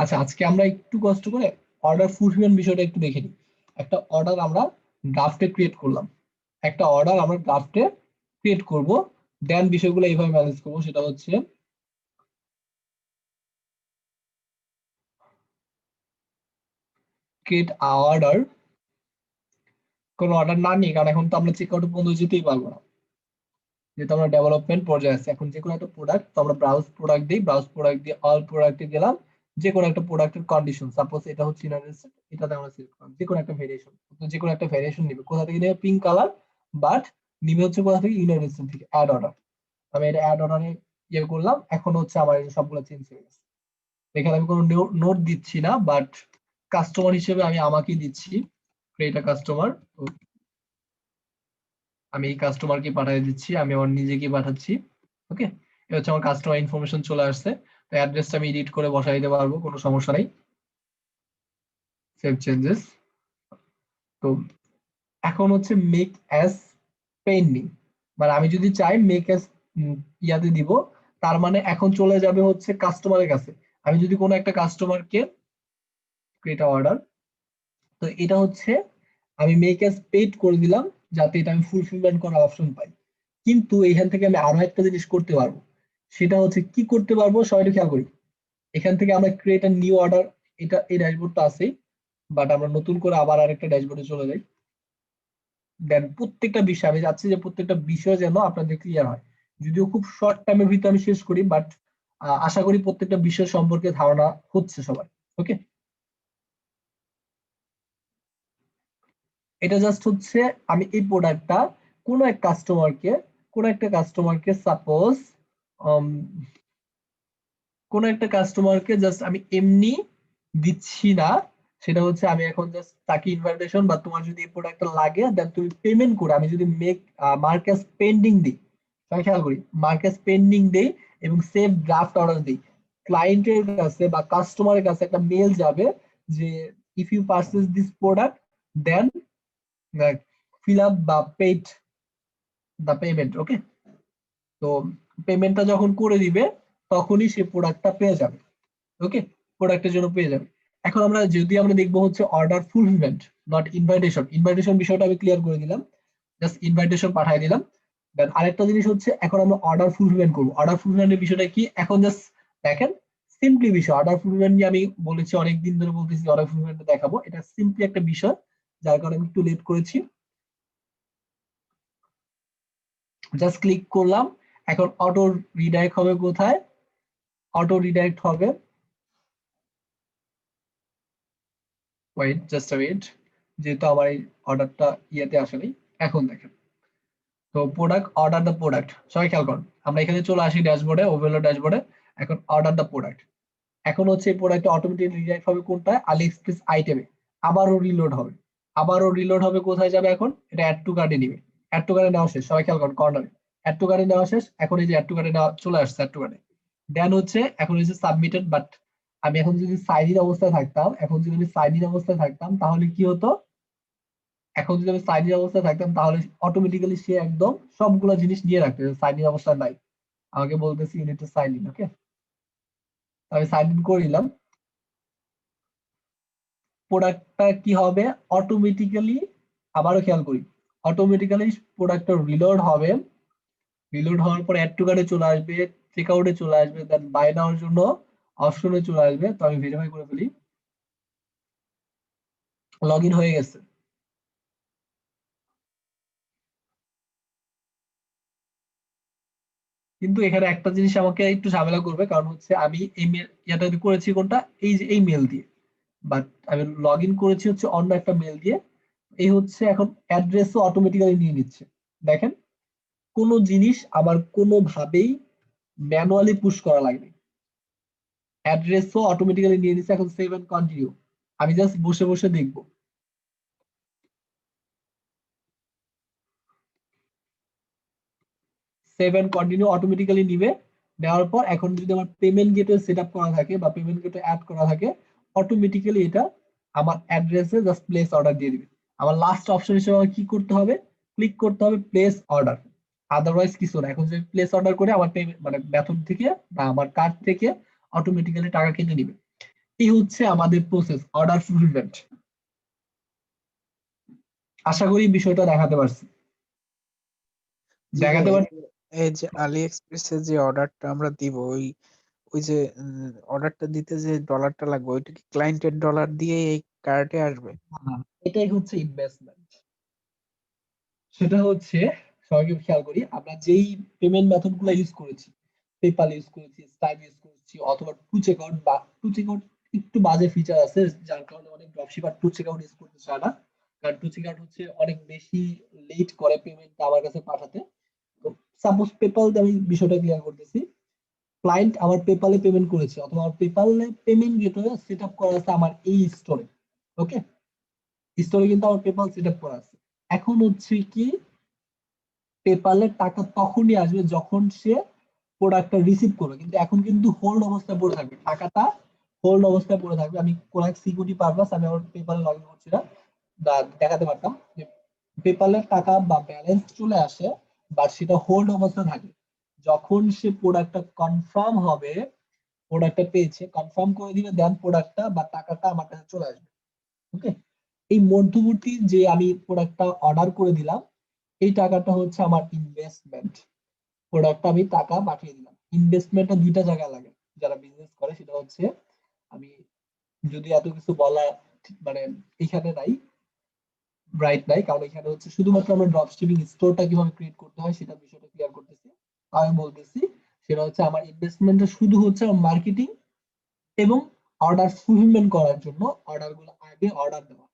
আচ্ছা, আজকে আমরা একটু কষ্ট করে অর্ডার ফুলফিলমেন্ট বিষয়টা একটু দেখে নিই। একটা অর্ডার আমরা ড্রাফটে ক্রিয়েট করলাম, একটা অর্ডার আমরা ড্রাফটে ক্রিয়েট করব। দেন বিষয়গুলো এইভাবে ম্যানেজ করবো, সেটা হচ্ছে ক্রিয়েট অর্ডার। কোন অর্ডার না নিয়ে, কারণ এখন তো আমরা চেক আউট পর্যন্ত যেতেই পারবো না, যেহেতু আমরা ডেভেলপমেন্ট পর্যায়ে আছি। এখন যে কোনো একটা প্রোডাক্ট, তো আমরা ব্রাউজ প্রোডাক্ট দিই, ব্রাউজ প্রোডাক্ট দিয়ে অল প্রোডাক্টে গেলাম। যে কোনো একটা প্রোডাক্টের কন্ডিশন, সাপোজ এটা হচ্ছে ইউনাইটেড স্টেট, এটাতে আমরা সিলেক্ট করলাম যে কোনো একটা ভেরিয়েশন। তো যে কোনো একটা ভেরিয়েশন নিবে, কোথা থেকে নেবে, পিঙ্ক কালার, বাট নিবে হচ্ছে কোথা থেকে, ইউনাইটেড স্টেট থেকে অ্যাড অর্ডার। আমি এটা অ্যাড অর্ডারে ইয়ে করলাম, এখন হচ্ছে আমার এই সবগুলো চেঞ্জ হয়ে গেছে। এখানে আমি কোনো নোট দিচ্ছি না, বাট কাস্টমার হিসেবে আমি আমাকেই দিচ্ছি, ক্রিয়েট আ কাস্টমার। তো আমি এই কাস্টমারকে পাঠিয়ে দিচ্ছি, আমি আমার নিজেকে পাঠাচ্ছি। ওকে, এটা হচ্ছে আমার কাস্টমার ইনফরমেশন চলে আসছে। তো অ্যাড্রেসটা আমি এডিট করে বসাই দিতে পারবো, কোনো সমস্যা নেই। Save changes. তো এখন হচ্ছে মেক অ্যাজ পেন্ডিং, মানে আমি যদি চাই মেক অ্যাজ ইয়াতে দিব, তার মানে এখন চলে যাবে হচ্ছে কাস্টমারের কাছে। আমি যদি কোনো একটা কাস্টমারকে ক্রিয়েট অর্ডার, তো এটা হচ্ছে আমি মেক অ্যাজ পেইড করে দিলাম, যাতে এটা আমি ফুলফিলমেন্ট করার অপশন পাই। কিন্তু এখান থেকে আমি আরো একটা জিনিস করতে পারবো, সেটা হচ্ছে কি করতে পারবো, সবাই একটু খেয়াল করি। এখান থেকে আমরা ক্রিয়েট আ নিউ অর্ডার, এটা এই ড্যাশবোর্ডটা আছেই, বাট আমরা নতুন করে আবার আরেকটা ড্যাশবোর্ডে চলে যাই। দেন প্রত্যেকটা বিষয় আমি চাচ্ছি যে প্রত্যেকটা বিষয় যেন আপনাদের ক্লিয়ার হয়। যদিও খুব শর্ট টাইমের ভিতরে আমি শেষ করি, বাট আশা করি প্রত্যেকটা বিষয় সম্পর্কে ধারণা হচ্ছে সবার। ওকে, এটা জাস্ট হচ্ছে আমি এই প্রোডাক্টটা কোনো একটা কাস্টমারকে সাপোজ কোনো একটা কাস্টমারকে জাস্ট আমি এমনি দিচ্ছি না, সেটা হচ্ছে আমি এখন জাস্ট তাকে ইনভাইটেশন, বা তোমার যদি এই প্রোডাক্টটা লাগে দেন তুমি পেমেন্ট করো, আমি যদি মার্কেট পেন্ডিং দিই, তাহলে খেয়াল করি মার্কেট পেন্ডিং দেই এবং সেভ ড্রাফট অর্ডার দিই, ক্লায়েন্টের কাছে বা কাস্টমারের কাছে একটা মেল যাবে যে if you purchase this product then fill up বা পেড দ্য পেমেন্ট। ওকে, তো পেমেন্টটা যখন করে দিবে তখনই সে প্রোডাক্টটা পেয়ে যাবে। ওকে, প্রোডাক্টের জন্য পেয়ে যাবে। এখন আমরা দেখবো হচ্ছে order fulfilment, not invitation. Invitation বিষয়টা আমি ক্লিয়ার করে দিলাম, জাস্ট ইনভাইটেশন পাঠিয়ে দিলাম। দেন আরেকটা জিনিস হচ্ছে এখন আমরা অর্ডার ফুলফিলমেন্ট করবো। অর্ডার ফুলফিলমেন্টের বিষয়টা কি, এখন জাস্ট দেখেন সিম্পলি বিষয়। অর্ডার ফুলফিলমেন্ট নিয়ে আমি বলেছি অনেকদিন ধরে বলতেছি, অর্ডার ফুলফিলমেন্ট দেখাবো, এটা সিম্পলি একটা বিষয়, যার কারণে আমি একটু লেট করেছি। জাস্ট ক্লিক করলাম, এখন অটো রিডাইরেক্ট হবে কোথায়, অটো রিডাইরেক্ট হবে, ওয়েট জাস্ট আ ওয়েট, যেহেতু আমার এই অর্ডারটা ইয়েতে আসেনি। এখন দেখেন, তো প্রোডাক্ট, অর্ডার দ্য প্রোডাক্ট, সবাই খেয়াল করুন, আমরা এখানে চলে আসি ড্যাশবোর্ডে, ওভারঅল ড্যাশবোর্ডে। এখন অর্ডার দ্য প্রোডাক্ট, এখন হচ্ছে এই প্রোডাক্ট অটোমেটিক্যালি রিডাইরেক্ট হবে কোনটা, আলি এক্সপ্রেস আইটেমে। আবারও রিলোড হবে, আবারও রিলোড হবে, কোথায় যাবে এখন, এটা অ্যাড টু কার্টে নিবে। অ্যাড টু কার্টে নেওয়া শেষ, সবাই খেয়াল করুন কর্নারে, অ্যাড টু কার্টে নেওয়া শেষ। এখন এই যে অ্যাড টু কার্টে নেওয়া চলে আসছে, অ্যাড টু কার্টে। দেন হচ্ছে এখন হচ্ছে সাবমিটেড, বাট আমি এখন যদি সাইন ইন অবস্থায় থাকতাম, তাহলে কি হতো, এখন যদি আমি সাইন ইন অবস্থায় থাকতাম তাহলে অটোমেটিক্যালি সে একদম সবগুলো জিনিস নিয়ে রাখতো, সাইন ইন অবস্থায় নাই, আমাকে বলতেছি you need to sign in. Okay, আমি সাইন ইন করে দিলাম। প্রোডাক্টটা কি হবে, অটোমেটিক্যালি, আবারও খেয়াল করি, অটোমেটিক্যালি প্রোডাক্টটা রিলোড হবে। রিলোড হওয়ার পর অ্যাড টু কার্টে চলে আসবে, চেক আউটে চলে আসবে, দেন বাই নেওয়ার জন্য অপশনে চলে আসবে। তো আমি ভেরিফাই করে ফেলি, লগ ইন হয়ে গেছে। কিন্তু এখানে একটা জিনিস আমাকে একটু ঝামেলা করবে, কারণ হচ্ছে আমি এই এটা করেছি কোনটা, এই যে এই মেল দিয়ে, বাট আমি লগ ইন করেছি হচ্ছে অন্য একটা মেল দিয়ে। এই হচ্ছে এখন অ্যাড্রেসও অটোমেটিক্যালি নিয়ে নিচ্ছে। দেখেন, কোনো জিনিস আবার কোনোভাবেই ম্যানুয়ালি পুশ করা লাগবে, অ্যাড্রেসও অটোমেটিক্যালি নিয়ে নিচ্ছে। এখন সেভ এন্ড কন্টিনিউ, আমি জাস্ট বসে বসে দেখবো। সেভ এন্ড কন্টিনিউ অটোমেটিক্যালি নিবে। নেওয়ার পর এখন যদি আমার পেমেন্ট গেটওয়ে সেট আপ করা থাকে বা পেমেন্ট গেটওয়ে অ্যাড করা থাকে, অটোমেটিক্যালি এটা আমার অ্যাড্রেসে জাস্ট প্লেস অর্ডার দিয়ে দিবে। আমার লাস্ট অপশন হিসেবে আমার কি করতে হবে, ক্লিক করতে হবে প্লেস অর্ডার, আদারওয়াইজ কিছু না। এখন যদি প্লেস অর্ডার করে আমার পেমেন্ট মানে মেথড থেকে বা আমার কার্ড থেকে অটোমেটিক্যালি টাকা কেটে নিবে। এই হচ্ছে আমাদের প্রসেস, অর্ডার ফুলফিলমেন্ট। আশা করি বিষয়টা দেখাতে পারছি। জি ভাই, দেখাতে পারছি। এই যে আলি এক্সপ্রেসে যে অর্ডারটা আমরা দিব, ওই ওই যে অর্ডারটা দিতে যে ডলারটা লাগবে, ওইটা কি ক্লায়েন্টের ডলার দিয়ে এই কার্টে আসবে? না, এটাই হচ্ছে ইনভেস্টমেন্ট। সেটা হচ্ছে, সবাইকে খেয়াল করি, আমরা যেই পেমেন্ট মেথড গুলো ইউজ করেছি, পেপাল ইউজ করেছি, স্টাইপ ইউজ করেছি, অথবা টু চেকআউট, বা টু চেকআউট একটু বাজে ফিচার আছে, যার কারণে অনেক ড্রপশিপার টু চেকআউট ইউজ করতে চায় না। কারণ টুচিকার্ট হচ্ছে অনেক বেশি লেট করে পেমেন্ট আমার কাছে পাঠাতে। তো সাপোজ পেপাল আমি বিষয়টা ক্লিয়ার করতেছি, ক্লায়েন্ট আমার পেপালে পেমেন্ট করেছে অথবা আমার পেপালে পেমেন্ট গেটওয়ে সেট আপ করা আছে আমার এই স্টোরে। ওকে, স্টোরে কিন্তু আমার পেপাল সেট আপ করা আছে। এখন হচ্ছে কি পেপালের টাকা তখনই আসবে যখন সে প্রোডাক্টটা রিসিভ করবে, কিন্তু এখন কিন্তু হোল্ড অবস্থায় পড়ে থাকবে, টাকাটা হোল্ড অবস্থায় পড়ে থাকবে। আমি কোন এক সিকিউরিটি পারপাস আমি আমার পেপালে লগ ইন করছি না, দেখাতে পারতাম যে পেপালের টাকা বা ব্যালেন্স চলে আসে, বাট সেটা হোল্ড অবস্থায় থাকে। যখন সে প্রোডাক্টটা কনফার্ম হবে, প্রোডাক্টটা পেয়েছে, কনফার্ম করে দিবে, দেন প্রোডাক্টটা বা টাকাটা আমার কাছে চলে আসবে। ওকে, এই মধ্যবর্তী যে আমি প্রোডাক্টটা অর্ডার করে দিলাম, এই টাকাটা হচ্ছে আমার ইনভেস্টমেন্ট। প্রোডাক্টটা আমি টাকা পাঠিয়ে দিলাম। ইনভেস্টমেন্টটা দুইটা জায়গায় লাগে যারা বিজনেস করে, সেটা হচ্ছে আমি যদি এত কিছু বলা মানে এখানে নাই, ব্রাইট নাই, কারণ এখানে হচ্ছে শুধুমাত্র আমরা ড্রপ শিপিং স্টোরটা কিভাবে ক্রিয়েট করতে হয় সেটা বিষয়টা ক্লিয়ার করতেছি। আমি বলতেছি সেটা হচ্ছে আমার ইনভেস্টমেন্টটা শুধু হচ্ছে মার্কেটিং এবং অর্ডার ফুলফিলমেন্ট করার জন্য, অর্ডার গুলো আগে অর্ডার দেওয়া।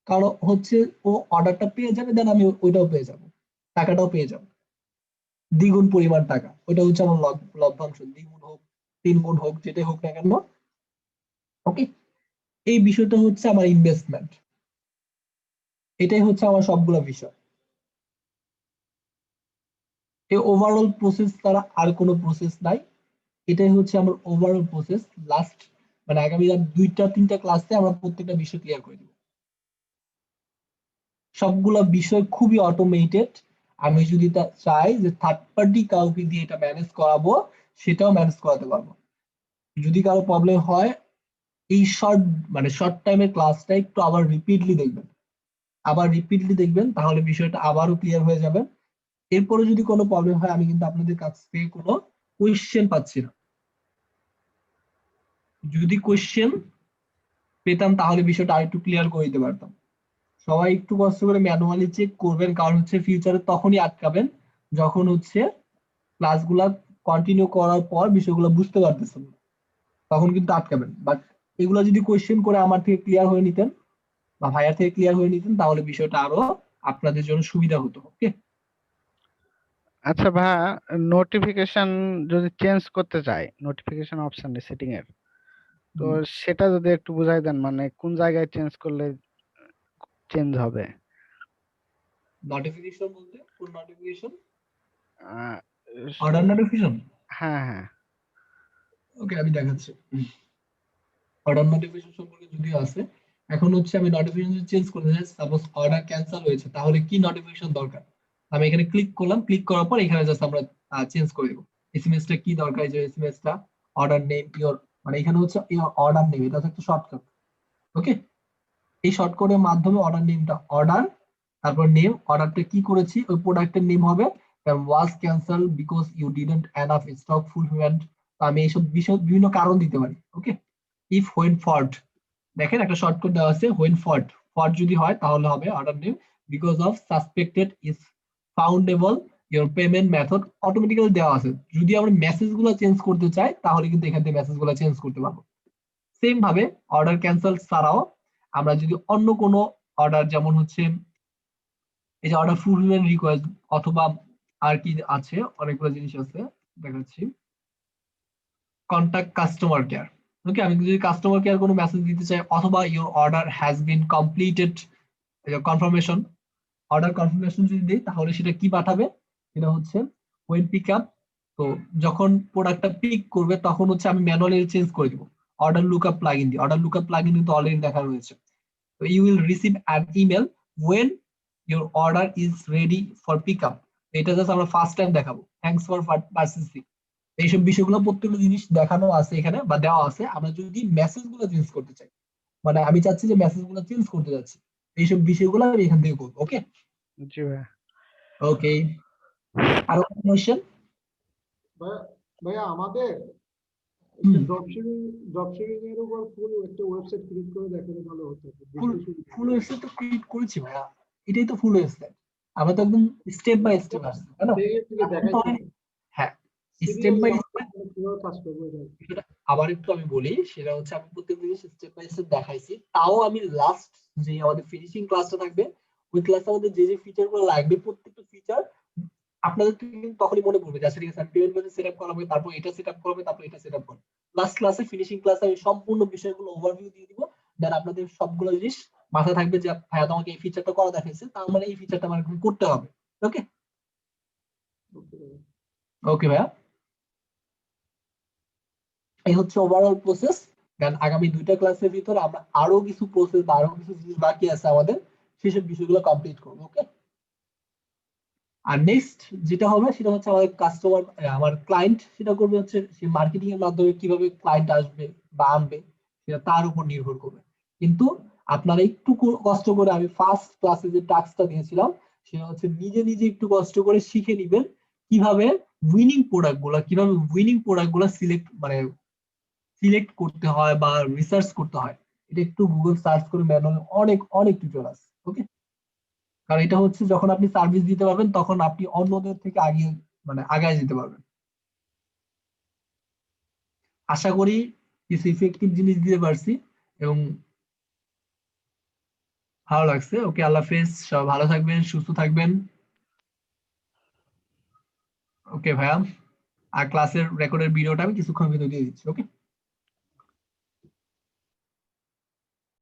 কারণ হচ্ছে ও অর্ডারটা পেয়ে যাবে, দেন আমি ওইটাও পেয়ে যাবো, টাকাটাও পেয়ে যাবো, দ্বিগুণ পরিমাণ টাকা। ওইটা হচ্ছে আমার লভ্যাংশ, দ্বিগুণ হোক 3 গুণ হোক যেটাই হোক না কেন। ওকে, এই বিষয়টা হচ্ছে আমার ইনভেস্টমেন্ট। এটাই হচ্ছে আমার সবগুলো বিষয়। এই ওভারঅল প্রসেস ছাড়া আর কোনো প্রসেস নাই। এটাই হচ্ছে আমার ওভারঅল প্রসেস। লাস্ট মানে আগামী 2-3টা ক্লাসে আমরা প্রত্যেকটা বিষয় ক্লিয়ার করে দিব। সবগুলা বিষয় খুবই অটোমেটেড। আমি যদি চাই যে থার্ড পার্টি কাউকে দিয়ে এটা ম্যানেজ করাবো, সেটাও ম্যানেজ করাতে পারবো। যদি কারো প্রবলেম হয়, এই শর্ট টাইমের ক্লাসটা একটু আবার রিপিটলি দেখবেন, তাহলে বিষয়টা আবারও ক্লিয়ার হয়ে যাবে। এরপরে যদি কোনো প্রবলেম হয়, আমি কিন্তু আপনাদের কাছ থেকে কোনো কোয়েশ্চেন পাচ্ছি না। যদি কোয়েশ্চেন পেতাম তাহলে বিষয়টা আরেকটু ক্লিয়ার করে দিতে পারতাম। সবাই একটু কষ্ট করে ম্যানুয়ালি চেক করবেন, কারণ হচ্ছে ফিউচারে তখনই আটকাবেন যখন হচ্ছে ক্লাসগুলা কন্টিনিউ করার পর বিষয়গুলো বুঝতে পারতেছেন না, তখন কিন্তু আটকাবেন। বাট এগুলো যদি কোয়েশ্চেন করে আমার থেকে ক্লিয়ার হয়ে নিতেন বা ভাইয়ার থেকে ক্লিয়ার হয়ে নিতেন, তাহলে বিষয়টা আরো আপনাদের জন্য সুবিধা হতো। ওকে, আচ্ছা ভাইয়া, নোটিফিকেশন যদি চেঞ্জ করতে চাই, নোটিফিকেশন অপশন সেটিং এর, তো সেটা যদি একটু বুঝাই দেন, মানে কোন জায়গায় চেঞ্জ করলে চেঞ্জ হবে? নোটিফিকেশন বলতে কোন নোটিফিকেশন? আহ, অর্ডার নোটিফিকেশন? হ্যাঁ হ্যাঁ। ওকে, আমি দেখাচ্ছি। অর্ডার নোটিফিকেশন সম্পর্কে যদিও আছে, এখন হচ্ছে আমি নোটিফিকেশন চেঞ্জ করতে চাই। সাপোজ অর্ডার ক্যান্সেল হয়েছে, তাহলে কি নোটিফিকেশন দরকার? আমি এখানে ক্লিক করলাম, ক্লিক করার পর এখানে জাস্ট আমরা চেঞ্জ করে দেবো। এসএমএস টা কি দরকার, যে এসএমএস টা অর্ডার নেম ইওর, মানে এখানে হচ্ছে অর্ডার নেম, এটা হচ্ছে একটা শর্টকাট। ওকে, এই শর্টকাটের মাধ্যমে অর্ডার নেমটা অর্ডার, তারপর নেম, অর্ডারটা কি করেছি ওই প্রোডাক্টের নেম হবে, was cancel because you didn't enough stock fulfilment. আমি এইসব বিষয় বিভিন্ন কারণ দিতে পারি। ওকে, ইফ হোয়েন ফল্ট, দেখেন একটা শর্টকাট দেওয়া আছে, হোয়েন ফল্ট, ফল্ট যদি হয় তাহলে হবে order name, because of suspected is foundable your payment method, automatically দেওয়া আছে। যদি আমরা মেসেজ গুলো চেঞ্জ করতে চাই তাহলে কিন্তু এখান থেকে মেসেজ গুলো চেঞ্জ করতে পারবো। সেম ভাবে অর্ডার ক্যান্সেল ছাড়াও আমরা যদি অন্য কোনো অর্ডার, যেমন হচ্ছে এই যে অর্ডার ফুলফিলমেন্ট রিকোয়েস্ট, অথবা আর কি আছে অনেকগুলো জিনিস আছে দেখাচ্ছি, কন্টাক্ট কাস্টমার কেয়ার। ওকে, আমি যদি কাস্টমার কেয়ার কোনো মেসেজ দিতে চাই, অথবা your order has been completed confirmation, order confirmation যদি দিই তাহলে সেটা কি পাঠাবে, সেটা হচ্ছে ওয়েন পিক আপ। তো যখন প্রোডাক্টটা পিক করবে তখন হচ্ছে আমি ম্যানুয়ালি চেঞ্জ করে দিব, অর্ডার লুকআপ প্লাগইন দিই। অর্ডার লুকআপ প্লাগইন কিন্তু অলরেডি দেখা রয়েছে। তো you will receive an email when your order is ready for pick up. এটা জাস্ট আমরা ফার্স্ট টাইম দেখাবো, থ্যাংকস ফর পারচেজিং। এইসব বিষয়গুলো প্রত্যেকটা জিনিস দেখানো আছে এখানে বা দেওয়া আছে। আমরা যদি মেসেজ গুলো চেঞ্জ করতে চাই, মানে আমি চাচ্ছি যে মেসেজ গুলো চেঞ্জ করতে যাচ্ছি, এইসব বিষয়গুলো আমি এখান থেকে করবো। ওকে, জি ভাইয়া। ওকে, আরো কোনো কোয়েশ্চেন? ভাইয়া ভাইয়া আমাদের হুম, ড্রপশিপিং এর উপর ফুল একটা ওয়েবসাইট ক্রিয়েট করে দেখালে ভালো হতো, ফুল বুঝতে সুবিধা ফুল ওয়েবসাইট তো ক্রিয়েট করেছি ভাইয়া, এটাই তো ফুল ওয়েবসাইট। আমরা তো একদম স্টেপ বাই স্টেপ আসছি, তাই না? থেকে এখন তো দেখাইছি। অনেক, হ্যাঁ, স্টেপ সিরিয়ালি বাই স্টেপ কিভাবে কাজ করবো এটা? সেটা আবার একটু আমি বলি, সেটা হচ্ছে আমি প্রত্যেকটা জিনিস স্টেপ বাই স্টেপ দেখাইছি, তাও আমি লাস্ট যে আমাদের ফিনিশিং ক্লাসটা থাকবে ওই ক্লাসে আমাদের যে যে ফিচার গুলো লাগবে প্রত্যেকটা ফিচার আপনাদের কিন্তু তখনই মনে পড়বে যে আচ্ছা ঠিক আছে পেমেন্ট মেথড সেটআপ করা হবে, তারপর এটা সেটআপ করা হবে, তারপর এটা সেটআপ করব। লাস্ট ক্লাসে ফিনিশিং ক্লাসে আমি সম্পূর্ণ বিষয়গুলো ওভারভিউ দিয়ে দিব, দেন আপনাদের সবগুলো জিনিস মাথায় থাকবে যে ভাইয়া তোমাকে এই ফিচারটা করা দেখাইছে, তার মানে এই ফিচারটা আমার এখন করতে হবে। ওকে Okay. ওকে ভাইয়া, এই হচ্ছে ওভারঅল প্রসেস। দেন আগামী 2টা ক্লাসের ভিতরে আমরা আরো কিছু প্রসেস বা আরো কিছু জিনিস বাকি আছে আমাদের, সেসব বিষয়গুলো কমপ্লিট করবো। ওকে, আর নেক্সট যেটা হবে সেটা হচ্ছে আমাদের কাস্টমার, আমার ক্লায়েন্ট সেটা করবে হচ্ছে সে মার্কেটিং এর মাধ্যমে কিভাবে ক্লায়েন্ট আসবে বা আনবে সেটা তার উপর নির্ভর করবে। কিন্তু আপনারা একটু কষ্ট করে, আমি ফার্স্ট ক্লাসে যে টাস্কটা দিয়েছিলাম সেটা হচ্ছে নিজে নিজে একটু কষ্ট করে শিখে নিবেন কিভাবে উইনিং প্রোডাক্ট গুলা সিলেক্ট করতে হয় বা রিসার্চ করতে হয়। এটা একটু গুগল সার্চ করে ম্যানুয়ালি অনেক অনেক টিউটোরিয়াল আছে। ওকে, কারণ এটা হচ্ছে যখন আপনি সার্ভিস দিতে পারবেন তখন আপনি অন্যদের থেকে আগে আগায় যেতে পারবেন। আশা করি কিছু ইফেক্টিভ জিনিস দিতে পারছি এবং ভালো লাগছে। ওকে, আল্লাহ হাফেজ, সব ভালো থাকবেন, সুস্থ থাকবেন। ওকে ভাইয়া, আর ক্লাসের রেকর্ডের ভিডিওটা আমি কিছুক্ষণ ভিতরে দিয়ে দিচ্ছি। ওকে।